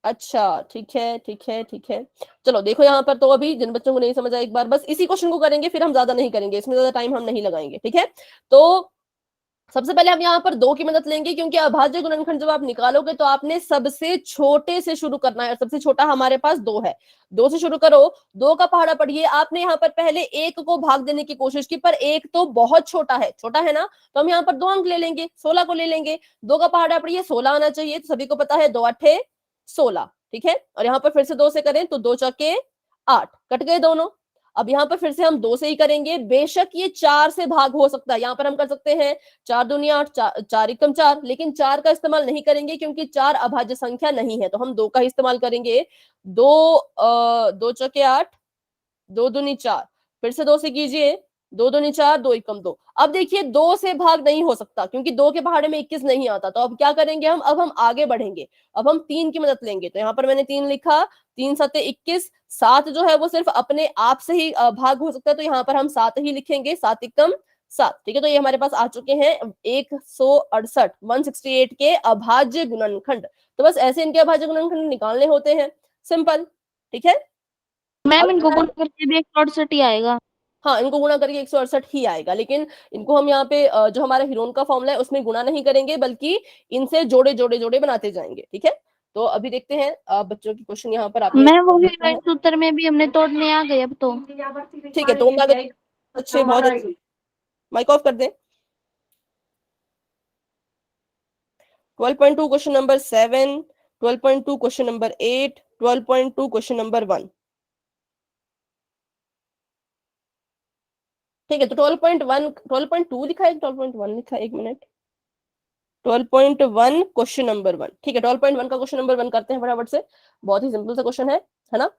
अच्छा ठीक है ठीक है ठीक है। चलो देखो यहाँ पर, तो अभी जिन बच्चों को नहीं समझ आया एक बार बस इसी क्वेश्चन को करेंगे, फिर हम ज्यादा नहीं करेंगे, इसमें ज्यादा टाइम हम नहीं लगाएंगे, ठीक है। तो सबसे पहले हम यहाँ पर 2 की मदद लेंगे, क्योंकि अभाज्य गुणनखंड जब आप निकालोगे तो आपने सबसे छोटे से शुरू करना है, और सबसे छोटा हमारे पास 2 है। 2 से शुरू करो, 2 का पहाड़ा पढ़िए। आपने यहाँ पर पहले 1 को भाग देने की कोशिश की, पर 1 तो बहुत छोटा है ना, तो हम यहाँ पर 2 अंक ले लेंगे, 16 को ले लेंगे। 2 का पहाड़ा पढ़िए, 16 आना चाहिए, तो सभी को पता है 2 8 16 ठीक है। और यहाँ पर फिर से 2 से करें तो 2 चौके 8, कट गए दोनों। अब यहाँ पर फिर से हम 2 से ही करेंगे, बेशक ये 4 से भाग हो सकता है, यहाँ पर हम कर सकते हैं 4 दूनी 8, 4 एकम 4, लेकिन 4 का इस्तेमाल नहीं करेंगे क्योंकि 4 अभाज्य संख्या नहीं है, तो हम 2 का ही इस्तेमाल करेंगे। 2 चौके 8, 2 दूनी 4, फिर से 2 से कीजिए, 2 दूनी 4, 2 एकम 2। अब देखिए 2 से भाग नहीं हो सकता क्योंकि 2 के पहाड़े में 21 नहीं आता, तो अब क्या करेंगे हम, अब हम आगे बढ़ेंगे, अब हम 3 की मदद लेंगे। तो यहाँ पर मैंने 3 लिखा, 3 सत्ते 21, 7 जो है वो सिर्फ अपने आप से ही भाग हो सकता है, तो यहाँ पर हम 7 ही लिखेंगे, 7 एकम 7 ठीक है। तो ये हमारे पास आ चुके हैं 168 168 के अभाज्य गुणनखंड। तो बस ऐसे इनके अभाज्य गुणनखंड निकालने होते हैं, सिंपल ठीक है। मैम अब इनको गुणा करके भी 168 ही आएगा। हाँ इनको गुणा करके 168 ही आएगा, लेकिन इनको हम यहाँ पे जो हमारा हिरोन का फॉर्मूला है उसमें गुणा नहीं करेंगे, बल्कि इनसे जोड़े जोड़े जोड़े बनाते जाएंगे, ठीक है। तो अभी देखते हैं बच्चों की क्वेश्चन यहाँ पर आपने मैं वो भी सूत्र में भी हमने तोड़ने आ गए अब तो। ठीक है, तो अच्छे, बहुत अच्छे, माइक ऑफ कर दें। 12.2 question number 7, 12.2 question number 8, 12.2 question number 1। ठीक है, तो 12.1, 12.2 लिखा है, 12.1 लिखा है, एक मिनट। 12.1 क्वेश्चन नंबर 1, ठीक है, 12.1 का क्वेश्चन नंबर 1 करते हैं फटाफट से। बहुत ही सिंपल सा क्वेश्चन है ना।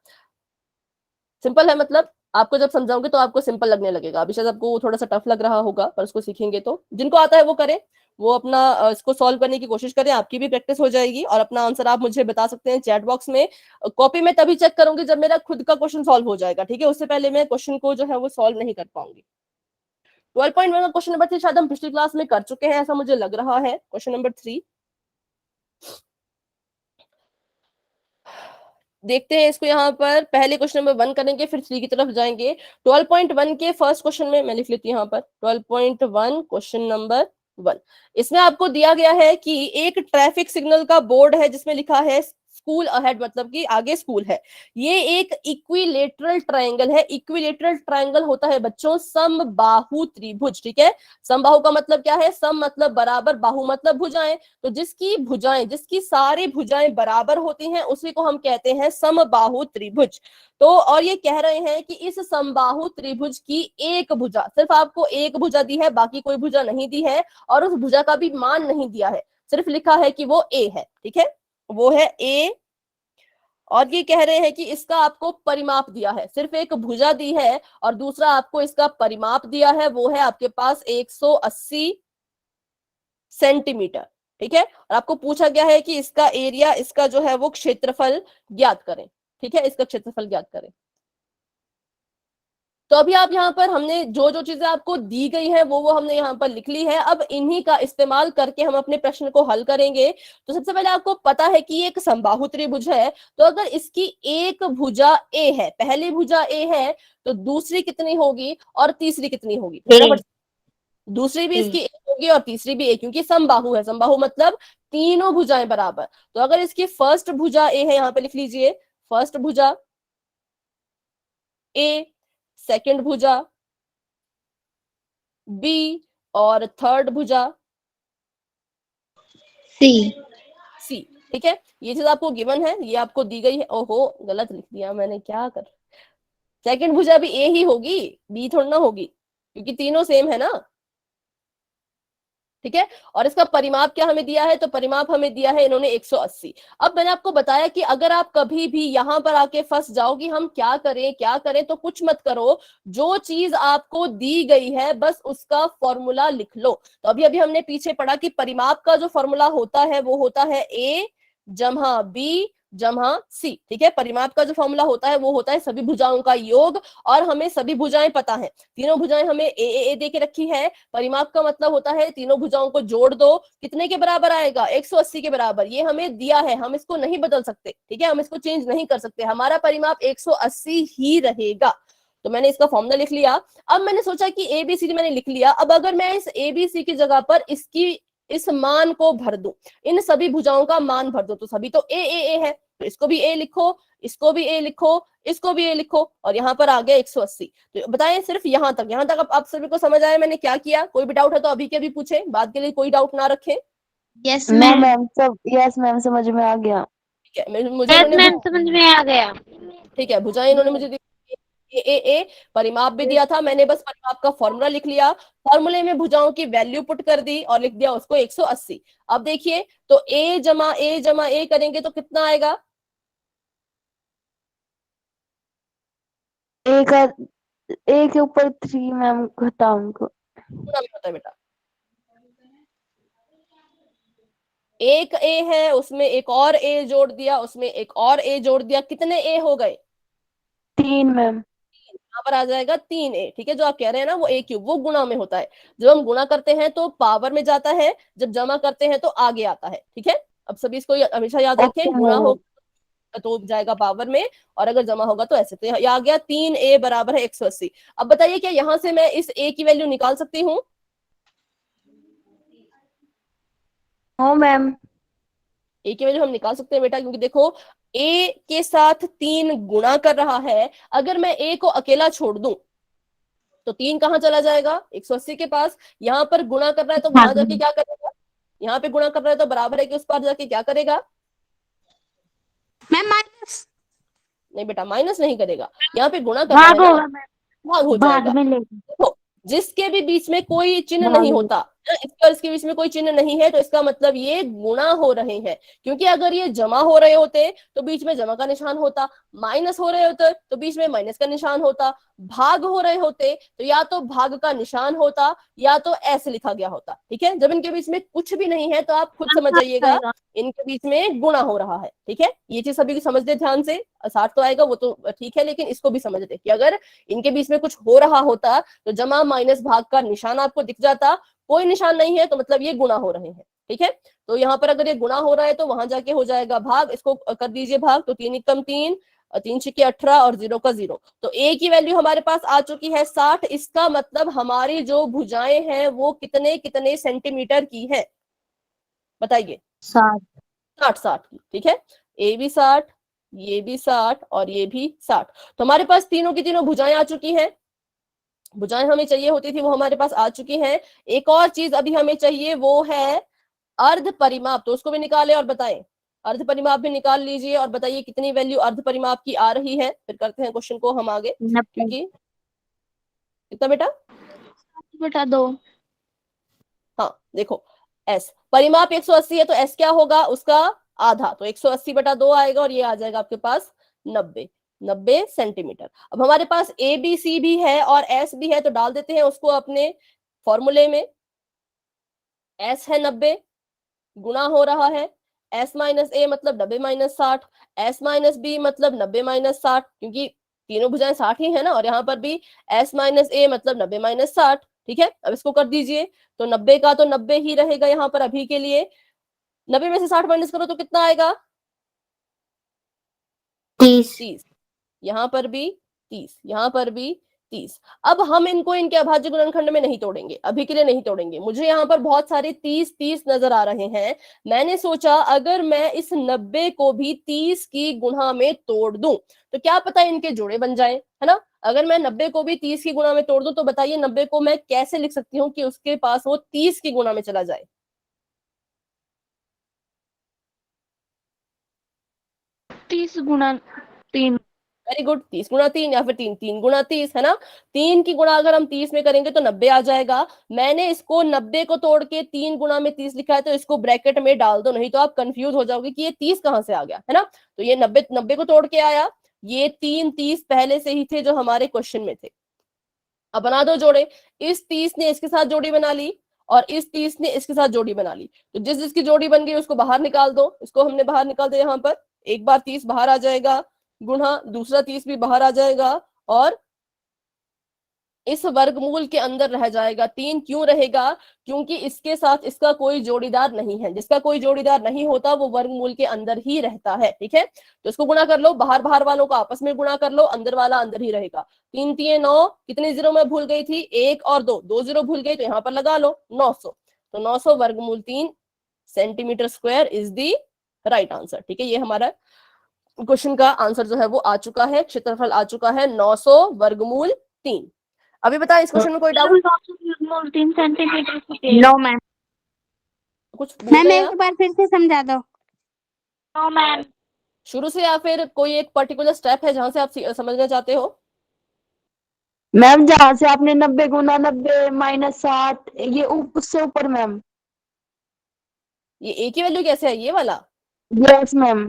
सिंपल है मतलब आपको जब समझाऊंगे तो आपको सिंपल लगने लगेगा। अभी शायद आपको थोड़ा सा टफ लग रहा होगा, पर उसको सीखेंगे तो जिनको आता है वो करें, वो अपना इसको सॉल्व करने की कोशिश करें, आपकी भी प्रैक्टिस हो जाएगी। और अपना आंसर आप मुझे बता सकते हैं चैट बॉक्स में। कॉपी में तभी चेक करूंगी जब मेरा खुद का क्वेश्चन सॉल्व हो जाएगा, ठीक है, उससे पहले मैं क्वेश्चन को जो है वो सॉल्व नहीं कर पाऊंगी। 12.1 का क्वेश्चन नंबर 3 शायद हम पिछली क्लास में कर चुके हैं, ऐसा मुझे लग रहा है। क्वेश्चन नंबर 3 देखते हैं इसको। यहाँ पर पहले क्वेश्चन नंबर 1 करेंगे, फिर 3 की तरफ जाएंगे। 12.1 के फर्स्ट क्वेश्चन में मैं लिख लेती हूँ यहाँ पर 12.1 क्वेश्चन नंबर 1। इसमें आपको दिया गया है कि एक ट्रैफिक सिग्नल का बोर्ड है जिसमें लिखा है स्कूल अहेड, मतलब कि आगे स्कूल है। ये एक इक्विलेटरल ट्रायंगल है। इक्विलेटरल ट्रायंगल होता है बच्चों समबाहु त्रिभुज, ठीक है। समबाहु का मतलब क्या है? सम मतलब बराबर, बाहु मतलब भुजाएं। तो जिसकी सारी भुजाएं बराबर होती हैं उसी को हम कहते हैं समबाहु त्रिभुज। तो और ये कह रहे हैं कि इस समबाहु त्रिभुज की एक भुजा, सिर्फ आपको एक भुजा दी है, बाकी कोई भुजा नहीं दी है, और उस भुजा का भी मान नहीं दिया है, सिर्फ लिखा है कि वो ए है, ठीक है, वो है ए। और ये कह रहे हैं कि इसका आपको परिमाप दिया है, सिर्फ एक भुजा दी है और दूसरा आपको इसका परिमाप दिया है, वो है आपके पास 180 सेंटीमीटर, ठीक है। और आपको पूछा गया है कि इसका एरिया, इसका जो है वो क्षेत्रफल ज्ञात करें, ठीक है, इसका क्षेत्रफल ज्ञात करें। तो अभी आप यहाँ पर हमने जो जो चीजें आपको दी गई है वो हमने यहाँ पर लिख ली है। अब इन्हीं का इस्तेमाल करके हम अपने प्रश्न को हल करेंगे। तो सबसे पहले आपको पता है कि एक समबाहु त्रिभुज है, तो अगर इसकी एक भुजा ए है, पहली भुजा ए है, तो दूसरी कितनी होगी और तीसरी कितनी होगी? दूसरी भी इसकी एक होगी और तीसरी भी एक, क्योंकि समबाहु है। समबाहु मतलब तीनों भुजाएं बराबर। तो अगर इसकी फर्स्ट भुजा ए है, यहाँ पे लिख लीजिए फर्स्ट भुजा ए, सेकंड भुजा बी, और थर्ड भुजा सी, ठीक है। ये चीज आपको गिवन है, ये आपको दी गई है। ओहो, गलत लिख दिया मैंने, क्या कर। सेकंड भुजा भी ए ही होगी, बी थोड़ी ना होगी, क्योंकि तीनों सेम है ना, ठीक है। और इसका परिमाप क्या हमें दिया है? तो परिमाप हमें दिया है इन्होंने 180। अब मैंने आपको बताया कि अगर आप कभी भी यहां पर आके फंस जाओगी, हम क्या करें, तो कुछ मत करो, जो चीज आपको दी गई है बस उसका फॉर्मूला लिख लो। तो अभी अभी हमने पीछे पढ़ा कि परिमाप का जो फॉर्मूला होता है वो होता है ए जमा बी जमा सी, ठीक है। परिमाप का जो फॉर्मूला होता है वो होता है सभी भुजाओं का योग, और हमें सभी भुजाएं पता है, तीनों भुजाएं हमें ए दे के रखी है। परिमाप का मतलब होता है तीनों भुजाओं को जोड़ दो, कितने के बराबर आएगा? 180 के बराबर। ये हमें दिया है, हम इसको नहीं बदल सकते, ठीक है, हम इसको चेंज नहीं कर सकते, हमारा परिमाप 180 ही रहेगा। तो मैंने इसका फॉर्मूला लिख लिया। अब मैंने सोचा कि एबीसी मैंने लिख लिया, अब अगर मैं इस एबीसी की जगह पर इस मान को भर दूं, इन सभी भुजाओं का मान भर दूं, तो सभी तो ए है, तो इसको भी ए लिखो, इसको भी ए लिखो, इसको भी ए लिखो, और यहाँ पर आ गया 180। तो बताएं सिर्फ यहाँ तक आप सभी को समझ आया मैंने क्या किया? कोई भी डाउट है तो अभी के अभी पूछे, बाद के लिए कोई डाउट ना रखें। Yes ma'am ma'am. Yes ma'am, समझ में आ गया। ठीक है, मुझे इन्होंने समझ में आ गया। ठीक है, भुजाएं इन्होंने मुझे दी, ए परिमाप भी दिया था, मैंने बस परिमाप का फॉर्मूला लिख लिया, फॉर्मूले में भुजाओं की वैल्यू पुट कर दी और लिख दिया उसको 180। अब देखिए, तो ए जमा ए करेंगे तो कितना आएगा? एक के ऊपर 3 मैम, घटाओ को। गुना में होता है बेटा, एक ए है उसमें एक और ए जोड़ दिया, उसमें एक और ए जोड़ दिया, कितने ए हो गए? 3 मैम। यहाँ पर आ जाएगा 3a, ठीक है। जो आप कह रहे हैं ना वो a क्यूब, वो गुणा में होता है। जब हम गुणा करते हैं तो पावर में जाता है, जब जमा करते हैं तो आगे आता है, ठीक है। अब सभी इसको हमेशा याद ओके रखें, गुणा मैम। होगा तो जाएगा पावर में, और अगर जमा होगा तो ऐसे। तो यहाँ आ गया 3a बराबर है 180। अब बताइए क्या यहाँ से मैं इस a की वैल्यू निकाल सकती हूँ? हाँ मैम। ए की वैल्यू हम निकाल सकते हैं बेटा, क्योंकि देखो ए के साथ 3 गुणा कर रहा है। अगर मैं ए को अकेला छोड़ दूं तो 3 कहाँ चला जाएगा, 180 के पास। यहाँ पर गुणा कर रहा है तो वहां जाके क्या करेगा, यहाँ पे गुणा कर रहा है तो बराबर है कि उस पार जाके क्या करेगा, मैम माइनस। नहीं बेटा माइनस नहीं करेगा, यहाँ पे गुणा कर रहा है भाग ना, होगा मैम, भाग हो भाग जाएगा। में ले देखो जिसके भी बीच में कोई चिन्ह भाग नहीं में। होता ना, इसके और इसके बीच में कोई चिन्ह नहीं है, तो इसका मतलब ये गुणा हो रहे हैं। क्योंकि अगर ये जमा हो रहे होते तो बीच में जमा का निशान होता, माइनस हो रहे होते तो बीच में माइनस का निशान होता, भाग हो रहे होते तो या तो भाग का निशान होता या तो ऐसे लिखा गया होता। ठीक है, जब इनके बीच में कुछ भी नहीं है तो आप खुद समझ जाइएगा इनके बीच में गुणा हो रहा है। ठीक है, ये चीज सभी समझ दे ध्यान से। 60 तो आएगा वो तो ठीक है, लेकिन इसको भी समझ दे कि अगर इनके बीच में कुछ हो रहा होता तो जमा माइनस भाग का निशान आपको दिख जाता, कोई निशान नहीं है तो मतलब ये गुणा हो रहे हैं। ठीक है, तो यहाँ पर अगर ये गुणा हो रहा है तो वहां जाके हो जाएगा भाग, इसको कर दीजिए भाग, तो 3 एकम 3, 3 छिके 18 और 0 का 0। तो ए की वैल्यू हमारे पास आ चुकी है 60। इसका मतलब हमारी जो भुजाएं हैं वो कितने कितने सेंटीमीटर की है, बताइए। 60। 60 की। ठीक है, ए भी 60, ये भी 60 और ये भी 60। तो हमारे पास तीनों की तीनों भुजाएं आ चुकी हैं। भुजाएं हमें चाहिए होती थी वो हमारे पास आ चुकी हैं। एक और चीज अभी हमें चाहिए वो है अर्ध परिमाप, तो उसको भी निकालें और बताएं। अर्ध परिमाप भी निकाल लीजिए और बताइए कितनी वैल्यू अर्ध परिमाप की आ रही है, फिर करते हैं क्वेश्चन को हम आगे। 90। क्योंकि कितना बेटा, 7/2। हाँ देखो एस परिमाप 180 है तो एस क्या होगा, उसका आधा, तो 180/2 आएगा और ये आ जाएगा आपके पास 90 सेंटीमीटर। अब हमारे पास ए बी सी भी है और एस भी है, तो डाल देते हैं उसको अपने फॉर्मूले में। एस है 90, गुणा हो रहा है एस माइनस ए मतलब 90 माइनस 60, एस माइनस बी मतलब 90 माइनस 60, क्योंकि तीनों भुजाएं 60 ही है ना, और यहाँ पर भी एस माइनस ए मतलब 90 माइनस 60। ठीक है, अब इसको कर दीजिए, तो 90 का तो 90 ही रहेगा यहाँ पर अभी के लिए। 90 में से 60 माइनस करो तो कितना आएगा, 30। यहाँ पर भी 30, यहाँ पर भी 30। अब हम इनको इनके अभाज्य गुणनखंड में नहीं तोड़ेंगे, अभी के लिए नहीं तोड़ेंगे। मुझे यहाँ पर बहुत सारे 30 नजर आ रहे हैं। मैंने सोचा अगर मैं इस 90 को भी 30 की गुणा में तोड़ दूं तो क्या पता इनके जोड़े बन जाए, है ना। अगर मैं 90 को भी 30 की गुणा में तोड़ दूं तो बताइए 90 को मैं कैसे लिख सकती हूँ कि उसके पास वो 30 की गुणा में चला जाए। 30 × 3। वेरी गुड, 30 × 3 या फिर 3 × 30, है ना। 3 की गुणा अगर हम 30 में करेंगे तो 90 आ जाएगा। मैंने इसको 90 को तोड़ के 3 गुणा में 30 लिखा है, तो इसको ब्रैकेट में डाल दो, नहीं तो आप कंफ्यूज हो जाओगे कि ये 30 कहां से आ गया, है ना। तो ये 90 को तोड़ के आया, ये 3 30 पहले से ही थे जो हमारे क्वेश्चन में थे। अब बना दो जोड़े, इस 30 ने इसके साथ जोड़ी बना ली और इस 30 ने इसके साथ जोड़ी बना ली, तो जिस जिसकी जोड़ी बन गई उसको बाहर निकाल दो। इसको हमने बाहर निकाल दिया, यहाँ पर एक बार 30 बाहर आ जाएगा, गुणा दूसरा 30 भी बाहर आ जाएगा और इस वर्गमूल के अंदर रह जाएगा 3। क्यों रहेगा, क्योंकि इसके साथ इसका कोई जोड़ीदार नहीं है। जिसका कोई जोड़ीदार नहीं होता वो वर्गमूल के अंदर ही रहता है। ठीक है, तो इसको गुणा कर लो, बाहर बाहर वालों को आपस में गुणा कर लो, अंदर वाला अंदर ही रहेगा। 3 3 9, कितने जीरो में भूल गई थी, 1 और 2, 2 जीरो भूल गई तो यहाँ पर लगा लो 900। तो 900 वर्गमूल 3 centimetre square is the right answer. ठीक है, ये हमारा क्वेश्चन का आंसर जो है वो आ चुका है, क्षेत्रफल आ चुका है 900 वर्गमूल 3। अभी बताएं इस क्वेश्चन में कोई डाउट, 3 सेंटीमीटर। No ma'am. कुछ भूल मैम गए एक बार फिर से समझा दो। No ma'am. शुरू से, या फिर कोई एक पर्टिकुलर स्टेप है जहां से आप समझना चाहते हो। मैम जहाँ से आपने 90 गुना 90 माइनस 60 ये उससे ऊपर मैम। ये ए की वैल्यू कैसे है, ये वाला। Yes ma'am.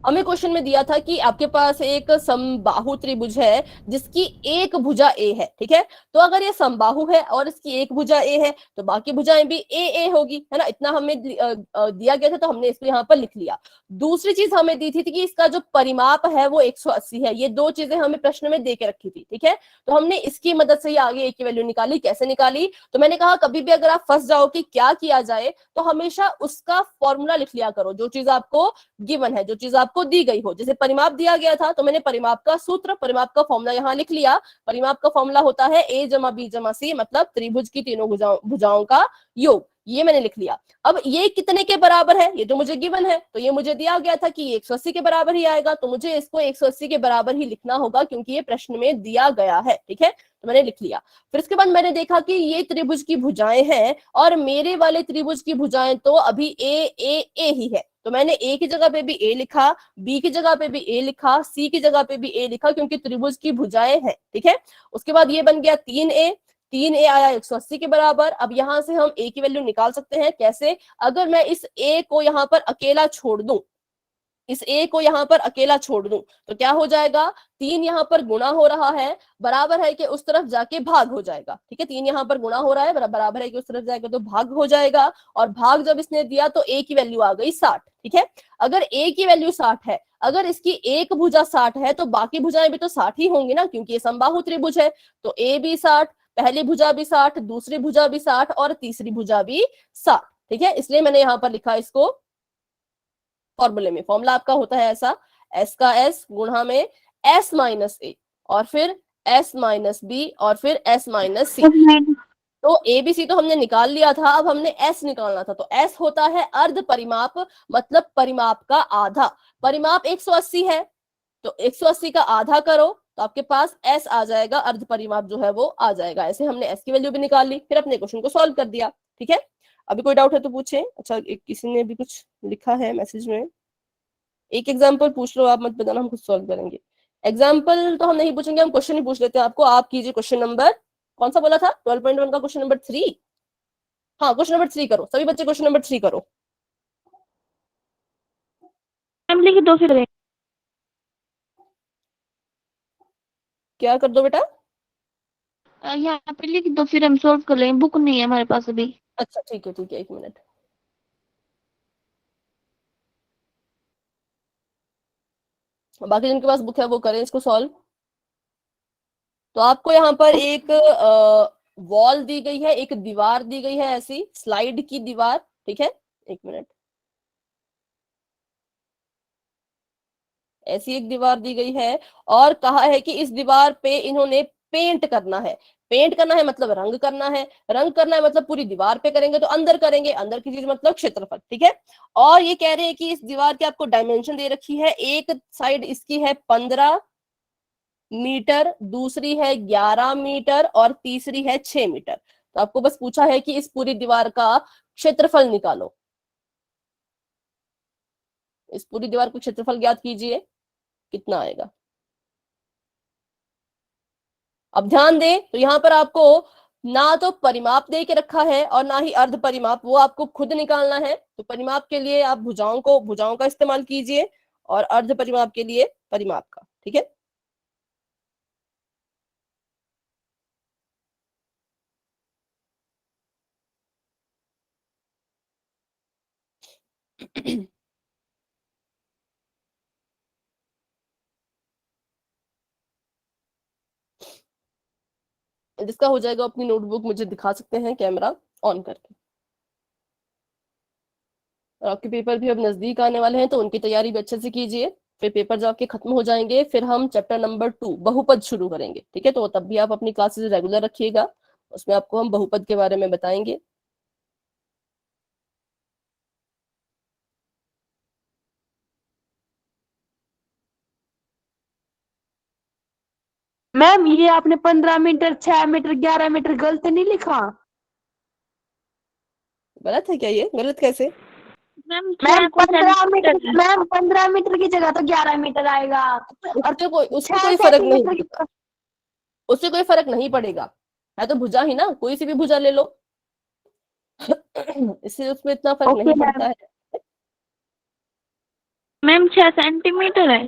हमें क्वेश्चन में दिया था कि आपके पास एक समबाहु त्रिभुज है जिसकी एक भुजा ए है। ठीक है, तो अगर ये समबाहु है और इसकी एक भुजा ए है तो बाकी भुजाएं भी ए होगी, है ना। इतना हमें दिया गया था तो हमने इसको यहाँ पर लिख लिया। दूसरी चीज हमें दी थी कि इसका जो परिमाप है वो 180 है। ये दो चीजें हमें प्रश्न में दे के रखी थी। ठीक है, तो हमने इसकी मदद से ही आगे ए की वैल्यू निकाली। कैसे निकाली, तो मैंने कहा कभी भी अगर आप फंस जाओ कि क्या किया जाए तो हमेशा उसका फॉर्मूला लिख लिया करो, जो चीज आपको गिवन है, जो चीज आपको दी गई हो। जैसे परिमाप दिया गया था तो मैंने परिमाप का सूत्र, परिमाप का फॉर्मूला यहाँ लिख लिया। परिमाप का फॉर्मूला होता है a जमा b जमा c, मतलब त्रिभुज की तीनों भुजाओं का योग। ये मैंने लिख लिया। अब ये कितने के बराबर है, ये तो मुझे गिवन है, तो ये मुझे दिया गया था कि ये 180 के बराबर ही आएगा, तो मुझे इसको 180 के बराबर ही लिखना होगा क्योंकि ये प्रश्न में दिया गया है। ठीक है, तो मैंने लिख लिया। फिर उसके बाद मैंने देखा कि ये त्रिभुज की भुजाएं हैं और मेरे वाले त्रिभुज की भुजाएं तो अभी ए ही है, तो मैंने ए की जगह पे भी ए लिखा, बी की जगह पे भी ए लिखा, सी की जगह पे भी ए लिखा क्योंकि त्रिभुज की भुजाएं हैं। ठीक है, उसके बाद ये बन गया 3a, 3a आया 180 के बराबर। अब यहां से हम a की वैल्यू निकाल सकते हैं, कैसे? अगर मैं इस a को यहां पर अकेला छोड़ दूं, इस a को यहां पर अकेला छोड़ दूं तो क्या हो जाएगा, 3 यहां पर गुणा हो रहा है, बराबर है कि उस तरफ जाके भाग हो जाएगा। ठीक है, 3 यहां पर गुणा हो रहा है, बराबर है कि उस तरफ जाएगा तो भाग हो जाएगा, और भाग जब इसने दिया तो a की वैल्यू आ गई 60। ठीक है, अगर a की वैल्यू 60 है, अगर इसकी एक भुजा 60 है तो बाकी भुजाएं भी तो 60 ही होंगी ना, क्योंकि ये समबाहु त्रिभुज है। तो a भी 60, पहली भुजा भी 60, दूसरी भुजा भी 60 और तीसरी भुजा भी 60। ठीक है, इसलिए मैंने यहां पर लिखा इसको फॉर्मूले में। फॉर्मूला आपका होता है ऐसा, एस का एस गुणा में एस माइनस ए और फिर एस माइनस बी और फिर एस माइनस सी। तो ए बी सी तो हमने निकाल लिया था, अब हमने एस निकालना था। तो एस होता है अर्ध परिमाप, मतलब परिमाप का आधा। परिमाप 180 है तो 180 का आधा करो तो आपके पास एस आ जाएगा, अर्ध परिमाप जो है वो आ जाएगा। ऐसे हमने एस की वैल्यू भी निकाल ली, फिर अपने क्वेश्चन को सॉल्व कर दिया। ठीक है, अभी कोई डाउट है तो पूछे। अच्छा, किसी ने भी कुछ लिखा है मैसेज में, एक एग्जाम्पल पूछ लो, आप मत बताना, हम खुद सॉल्व करेंगे। एग्जाम्पल तो हम नहीं पूछेंगे, हम क्वेश्चन ही पूछ लेते हैं आपको। आप कीजिए क्वेश्चन नंबर, कौन सा बोला था, 12.1 का क्वेश्चन नंबर 3। हाँ, क्वेश्चन नंबर 3 करो, सभी बच्चे क्वेश्चन नंबर 3 करो। मैम लिख दो फिर। क्या कर दो बेटा? यहाँ पे लिख दो फिर हम सॉल्व कर लेंगे, बुक नहीं है हमारे पास अभी। अच्छा ठीक है ठीक है, 1 मिनट। बाकी जिनके पास बुक है वो करें इसको सॉल्व। तो आपको यहाँ पर एक वॉल दी गई है, एक दीवार दी गई है, ऐसी स्लाइड की दीवार। ठीक है, 1 मिनट। ऐसी एक दीवार दी गई है और कहा है कि इस दीवार पे इन्होंने पेंट करना है। पेंट करना है मतलब रंग करना है, रंग करना है मतलब पूरी दीवार पे करेंगे तो अंदर करेंगे, अंदर की चीज मतलब क्षेत्रफल। ठीक है, और ये कह रहे हैं कि इस दीवार की आपको डायमेंशन दे रखी है, एक साइड इसकी है 15 मीटर, दूसरी है 11 मीटर और तीसरी है 6 मीटर। तो आपको बस पूछा है कि इस पूरी दीवार का क्षेत्रफल निकालो। इस पूरी दीवार को क्षेत्रफल ज्ञात कीजिए, कितना आएगा। अब ध्यान दें तो यहां पर आपको ना तो परिमाप दे के रखा है और ना ही अर्ध परिमाप, वो आपको खुद निकालना है। तो परिमाप के लिए आप भुजाओं का इस्तेमाल कीजिए और अर्ध परिमाप के लिए परिमाप का। ठीक है, जिसका हो जाएगा अपनी नोटबुक मुझे दिखा सकते हैं कैमरा ऑन करके। और आपके पेपर भी अब नजदीक आने वाले हैं तो उनकी तैयारी भी अच्छे से कीजिए। फिर पेपर जब आपके खत्म हो जाएंगे फिर हम चैप्टर नंबर 2 बहुपद शुरू करेंगे। ठीक है, तो तब भी आप अपनी क्लासेस रेगुलर रखिएगा, उसमें आपको हम बहुपद के बारे में बताएंगे। मैम ये आपने 15 मीटर, 6 मीटर, 11 मीटर गलत नहीं लिखा। गलत है क्या? ये गलत कैसे? मैम 15 मीटर, मैम 15 मीटर की जगह तो 11 मीटर आएगा। और उससे छह कोई फर्क नहीं सेंटीमीटर पड़ेगा, उससे कोई फर्क नहीं पड़ेगा। है तो भुजा ही ना, कोई सी भी भुजा ले लो। इससे उसमें इतना फर्क ओके नहीं मैम। पड़ता है। मैम 6 सेंटीमीटर है।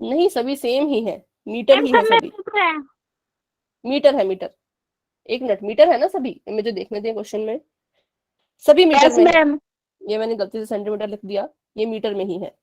नहीं, सभी सेम ही है, मीटर मैम ही है सब में सभी। मीटर है। मीटर है, मीटर। 1 मिनट, मीटर है ना सभी, मुझे देखने दें क्वेश्चन में, सभी मीटर यस में है। मैम। ये मैंने गलती से सेंटीमीटर लिख दिया, ये मीटर में ही है।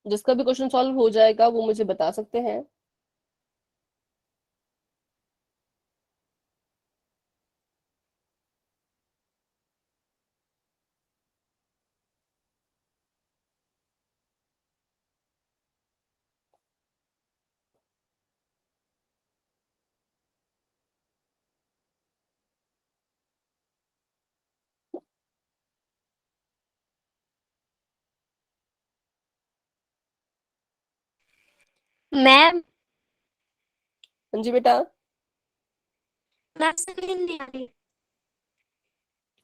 जिसका भी क्वेश्चन सॉल्व हो जाएगा वो मुझे बता सकते हैं। मैम हाँ जी बेटा, मैम समझ नहीं आ रही।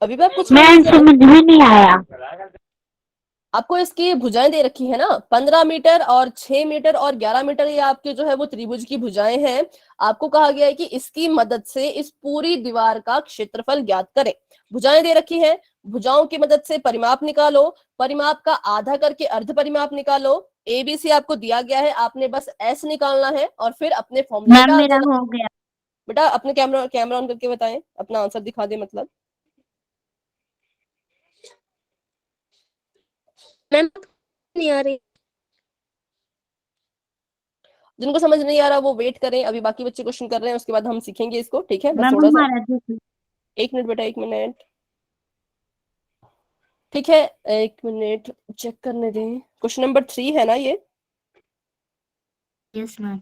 अभी भी आपको मैम समझ में नहीं आया। आपको इसकी भुजाएं दे रखी है ना, 15 मीटर और 6 मीटर और 11 मीटर, ये आपके जो है वो त्रिभुज की भुजाएं हैं। आपको कहा गया है कि इसकी मदद से इस पूरी दीवार का क्षेत्रफल ज्ञात करें। भुजाएं दे रखी हैं, भुजाओं की मदद से परिमाप निकालो, परिमाप का आधा करके अर्ध परिमाप निकालो। एबीसी आपको दिया गया है, आपने बस एस निकालना है और फिर अपने फॉर्मूले में मैम डाल मेरा देना। हो गया। बेटा अपने कैमरा कैमरा ऑन करके बताएं, अपना आंसर दिखा दे मतलब। मैम नहीं आ रही। जिनको समझ नहीं आ रहा वो वेट करें, अभी बाकी बच्चे क्वेश्चन कर रहे हैं, उसके बाद हम सीखेंगे इसको, ठीक है? बस मैम थोड़ा सा हमारा देखिए। 1 मिनट बेटा, 1 मिनट, ठीक है? 1 मिनट चेक करने दें। क्वेश्चन नंबर 3 है ना ये? Yes ma'am.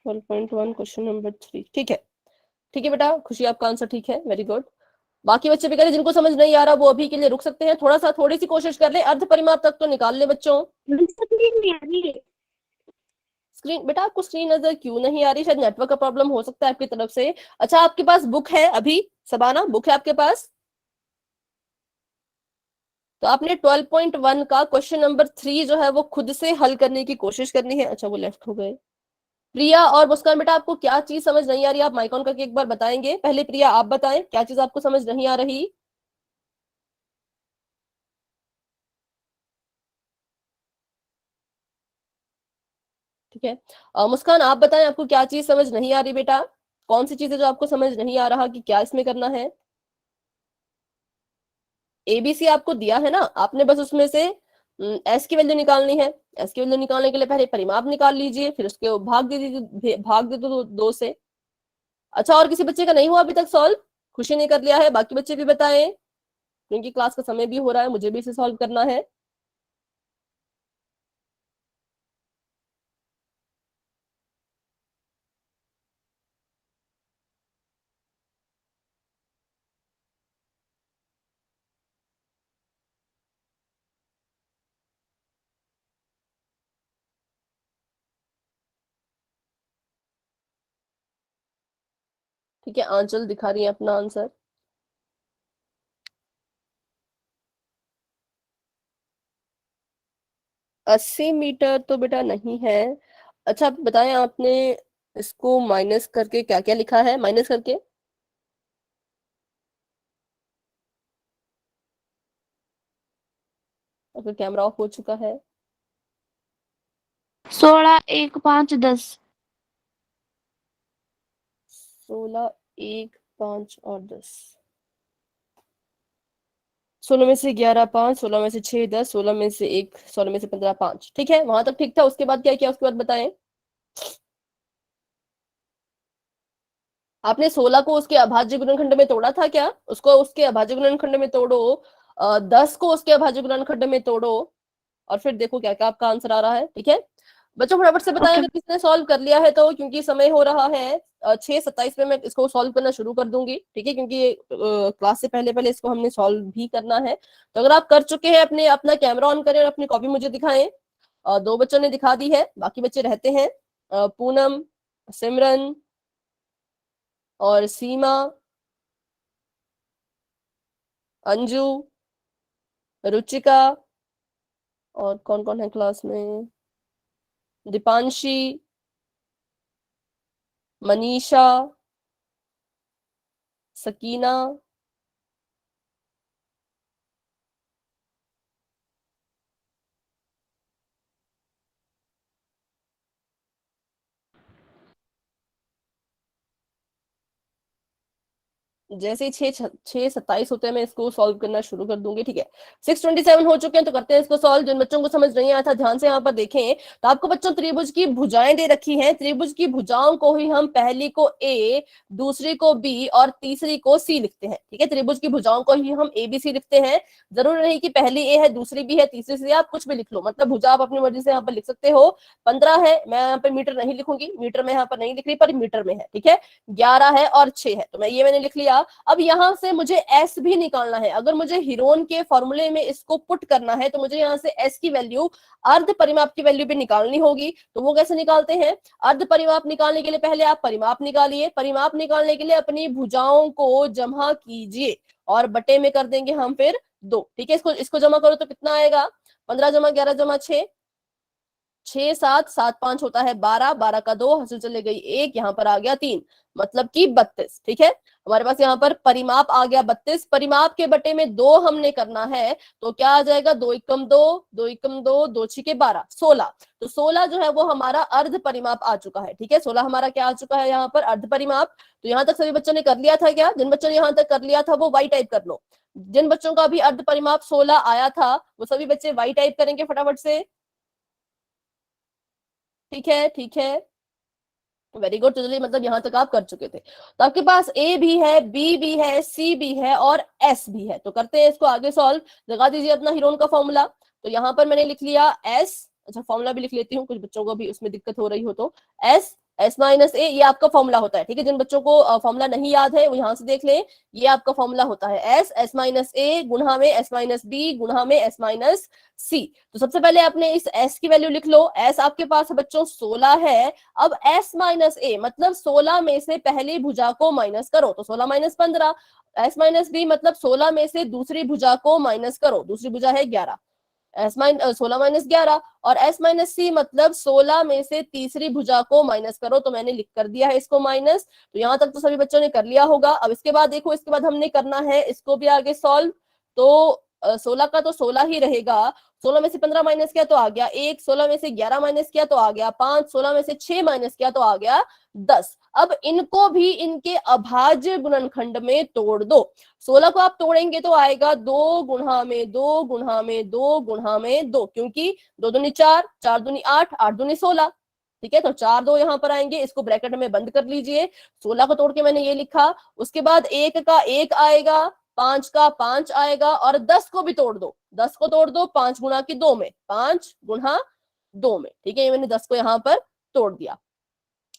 12.1 क्वेश्चन नंबर 3, ठीक है। ठीक है बेटा, खुशी आपका आंसर ठीक है, वेरी गुड। बाकी बच्चे भी करें, जिनको समझ नहीं आ रहा वो अभी के लिए रुक सकते हैं, थोड़ी सी कोशिश कर ले, अर्ध परिमाप तक तो निकाल ले बच्चों। मैम समझ नहीं आ रही। स्क्रीन बेटा, आपको स्क्रीन नजर क्यों नहीं आ रही? शायद नेटवर्क का प्रॉब्लम हो सकता है आपकी तरफ से। अच्छा, आपके पास बुक है अभी? सबाना, बुक है आपके पास? तो आपने 12.1 का क्वेश्चन नंबर 3 जो है वो खुद से हल करने की कोशिश करनी है। अच्छा, वो लेफ्ट हो गए। प्रिया और मुस्कान बेटा, आपको क्या चीज समझ नहीं आ रही? आप माइक ऑन करके एक बार बताएंगे? पहले प्रिया आप बताएं, क्या चीज आपको समझ नहीं आ रही? ठीक है। मुस्कान आप बताएं, आपको क्या चीज समझ नहीं आ रही बेटा? कौन सी चीज है जो आपको समझ नहीं आ रहा कि क्या इसमें करना है? एबीसी आपको दिया है ना, आपने बस उसमें से एस की वैल्यू निकालनी है। एस की वैल्यू निकालने के लिए पहले परिमाप निकाल लीजिए, फिर उसके भाग दे दीजिए, भाग दे दो 2 से। अच्छा, और किसी बच्चे का नहीं हुआ अभी तक सॉल्व? खुशी ने कर लिया है, बाकी बच्चे भी बताएं, क्योंकि क्लास का समय भी हो रहा है, मुझे भी इसे सॉल्व करना है। ठीक है, आंचल दिखा रही है अपना आंसर। अस्सी मीटर तो बेटा नहीं है। अच्छा, आप बताएं, आपने इसको माइनस करके क्या क्या लिखा है? माइनस करके अगर कैमरा ऑफ हो चुका है। 16 1 5 10। 16 1 5 और 10। 16 में से 11 5, 16 में से 6 10, 16 में से 1, 16 में से 15 5। ठीक है, वहां तक ठीक था। उसके बाद क्या किया? उसके बाद बताएं। आपने 16 को उसके अभाज्य गुणनखंड में तोड़ा था क्या? उसको उसके अभाज्य गुणनखंड में तोड़ो। 10 को उसके अभाज्य गुणनखंड में तोड़ो, और फिर देखो क्या क्या आपका आंसर आ रहा है। ठीक है बच्चों, फटाफट से बताएं ओके। अगर किसने सॉल्व कर लिया है तो, क्योंकि समय हो रहा है 6:27 पे मैं इसको सॉल्व करना शुरू कर दूंगी। ठीक है, क्योंकि क्लास से पहले पहले इसको हमने सॉल्व भी करना है। तो अगर आप कर चुके हैं, अपने अपना कैमरा ऑन करें और अपनी कॉपी मुझे दिखाएं। 2 बच्चों ने दिखा दी है, बाकी बच्चे रहते हैं। पूनम, सिमरन और सीमा, अंजू, रुचिका, और कौन कौन है क्लास में? दीपांशी, मनीषा, सकीना, जैसे ही 6:27 होते हैं मैं इसको सॉल्व करना शुरू कर दूंगी, ठीक है। 6:27 हो चुके हैं, तो करते हैं इसको सॉल्व। जिन बच्चों को समझ नहीं आया था ध्यान से यहाँ पर देखें। तो आपको बच्चों त्रिभुज की भुजाएं दे रखी हैं, त्रिभुज की भुजाओं को ही हम पहली को ए, दूसरी को बी और तीसरी को सी लिखते हैं, ठीक है। त्रिभुज की भुजाओं को ही हम ए बी सी लिखते हैं। जरूरी नहीं कि पहली ए है दूसरी बी है तीसरी सी, आप कुछ भी लिख लो, मतलब भुजा आप अपनी मर्जी से यहाँ पर लिख सकते हो। 15 है, मैं यहाँ पे मीटर नहीं लिखूंगी, मीटर में यहाँ पर नहीं लिख रही पर मीटर में है, ठीक है। 11 है और 6 है, तो मैंने लिख लिया। अब यहाँ से मुझे एस भी निकालना है। अगर मुझे हीरोन के फॉर्मूले में इसको पुट करना है तो मुझे यहाँ से एस की वैल्यू, अर्ध परिमाप की वैल्यू भी निकालनी होगी। तो वो कैसे निकालते हैं? अर्ध परिमाप निकालने के लिए पहले आप परिमाप निकालिए, परिमाप निकालने के लिए अपनी भुजाओं को जमा कीजिए और बटे में कर देंगे हम फिर 2, ठीक है। इसको जमा करो तो कितना आएगा? 15 जमा 11 जमा 6, 6 7 7 5 होता है 12, 12 का 2 हासिल चले गई 1, यहाँ पर आ गया 3, मतलब कि 32, ठीक है। हमारे पास यहाँ पर परिमाप आ गया 32, परिमाप के बटे में 2 हमने करना है, तो क्या आ जाएगा? 2 एकम 2, 2 एकम 2, 2 छिके 12, 16। तो 16 जो है वो हमारा अर्ध परिमाप आ चुका है, ठीक है। 16 हमारा क्या आ चुका है यहाँ पर? अर्ध परिमाप। तो यहाँ तक सभी बच्चों ने कर लिया था क्या? जिन बच्चों ने यहाँ तक कर लिया था वो वाई टाइप कर लो। जिन बच्चों का भी अर्ध परिमाप 16 आया था वो सभी बच्चे वाई टाइप करेंगे फटाफट से, ठीक है, ठीक है, वेरी गुड। तो चलिए, मतलब यहाँ तक आप कर चुके थे। तो आपके पास ए भी है, बी भी है, सी भी है और एस भी है। तो करते हैं इसको आगे सॉल्व। लगा दीजिए अपना हीरोन का फॉर्मूला। तो यहाँ पर मैंने लिख लिया एस, अच्छा फॉर्मूला भी लिख लेती हूँ, कुछ बच्चों को भी उसमें दिक्कत हो रही हो तो। एस माइनस ए, ये आपका फॉर्मूला होता है, ठीक है। जिन बच्चों को फॉर्मूला नहीं याद है वो यहाँ से देख लें, ये आपका फॉर्मूला होता है एस माइनस ए गुणा में एस माइनस बी गुणा में एस माइनस सी। तो सबसे पहले आपने इस एस की वैल्यू लिख लो। एस आपके पास बच्चों 16 है। अब एस माइनस ए मतलब 16 में से पहली भुजा को माइनस करो, तो 16 माइनस 15। एस माइनस बी मतलब 16 में से दूसरी भुजा को माइनस करो, दूसरी भुजा है 11, 16 माइनस 11। और एस माइनस सी मतलब 16 में से तीसरी भुजा को माइनस करो, तो मैंने लिख कर दिया है इसको माइनस। तो यहाँ तक तो सभी बच्चों ने कर लिया होगा। अब इसके बाद देखो, इसके बाद हमने करना है इसको भी आगे सॉल्व। तो 16 का तो 16 ही रहेगा, 16 में से 15 माइनस किया तो आ गया 1, 16 में से 11 माइनस किया तो आ गया 5, 16 में से 6 माइनस किया तो आ गया 10। अब इनको भी इनके अभाज्य गुणनखंड में तोड़ दो। 16 को आप तोड़ेंगे तो आएगा 2 गुणा में 2 गुणा में 2 गुणा में 2, क्योंकि 2 दूनी 4, 4 दूनी 8, 8 दूनी 16, ठीक है। तो 4 2 यहाँ पर आएंगे, इसको ब्रैकेट में बंद कर लीजिए। 16 को तोड़ के मैंने ये लिखा। उसके बाद 1 का 1 आएगा, 5 का 5 आएगा और 10 को भी तोड़ दो। 10 को तोड़ दो 5 गुणा की 2 में, 5 गुणा 2 में, ठीक है। ये मैंने 10 को यहाँ पर तोड़ दिया।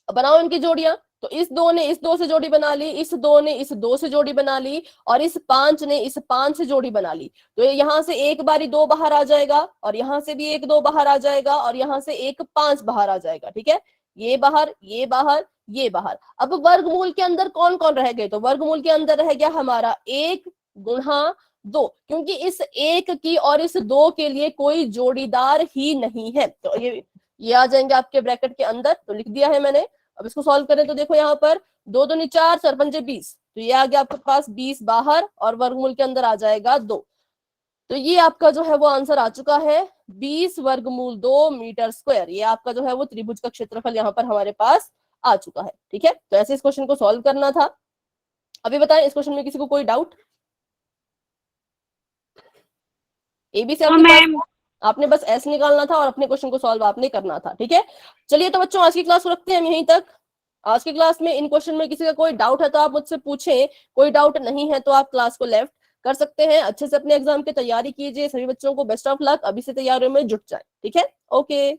अब बनाओ इनकी जोड़ियां। तो इस 2 ने इस 2 से जोड़ी बना ली, इस 2 ने इस 2 से जोड़ी बना ली और इस 5 ने इस 5 से जोड़ी बना ली। तो यहाँ से एक बारी 2 बाहर आ जाएगा और यहाँ से भी 1 2 बाहर आ जाएगा और यहाँ से 1 5 बाहर आ जाएगा, ठीक है। ये बाहर, ये बाहर, ये बाहर। अब वर्गमूल के अंदर कौन कौन रह गए? तो वर्गमूल के अंदर रह गया हमारा 1 गुणा 2, क्योंकि इस 1 की और इस 2 के लिए कोई जोड़ीदार ही नहीं है। तो ये आ जाएंगे आपके ब्रैकेट के अंदर, तो लिख दिया है मैंने। अब इसको सॉल्व करें तो देखो यहाँ पर 2 दूनी 4, 4 पंजे 20, तो ये आ गया आपके पास 20 बाहर और वर्गमूल के अंदर आ जाएगा 2। तो ये आपका जो है वो आंसर आ चुका है 20 वर्गमूल 2 मीटर स्क्वायर। ये आपका जो है वो त्रिभुज का क्षेत्रफल यहाँ पर हमारे पास आ चुका है, ठीक है। तो ऐसे इस क्वेश्चन को सॉल्व करना था। अभी बताएं इस क्वेश्चन में किसी को कोई डाउट? एबीसी आपने बस एस निकालना था और अपने क्वेश्चन को सॉल्व आपने करना था, ठीक है। चलिए तो बच्चों आज की क्लास को रखते हैं हम यहीं तक। आज की क्लास में इन क्वेश्चन में किसी का कोई डाउट है तो आप मुझसे पूछें, कोई डाउट नहीं है तो आप क्लास को लेफ्ट कर सकते हैं। अच्छे से अपने एग्जाम की तैयारी कीजिए। सभी बच्चों को बेस्ट ऑफ लक। अभी से तैयारियों में जुट जाए, ठीक है। ओके।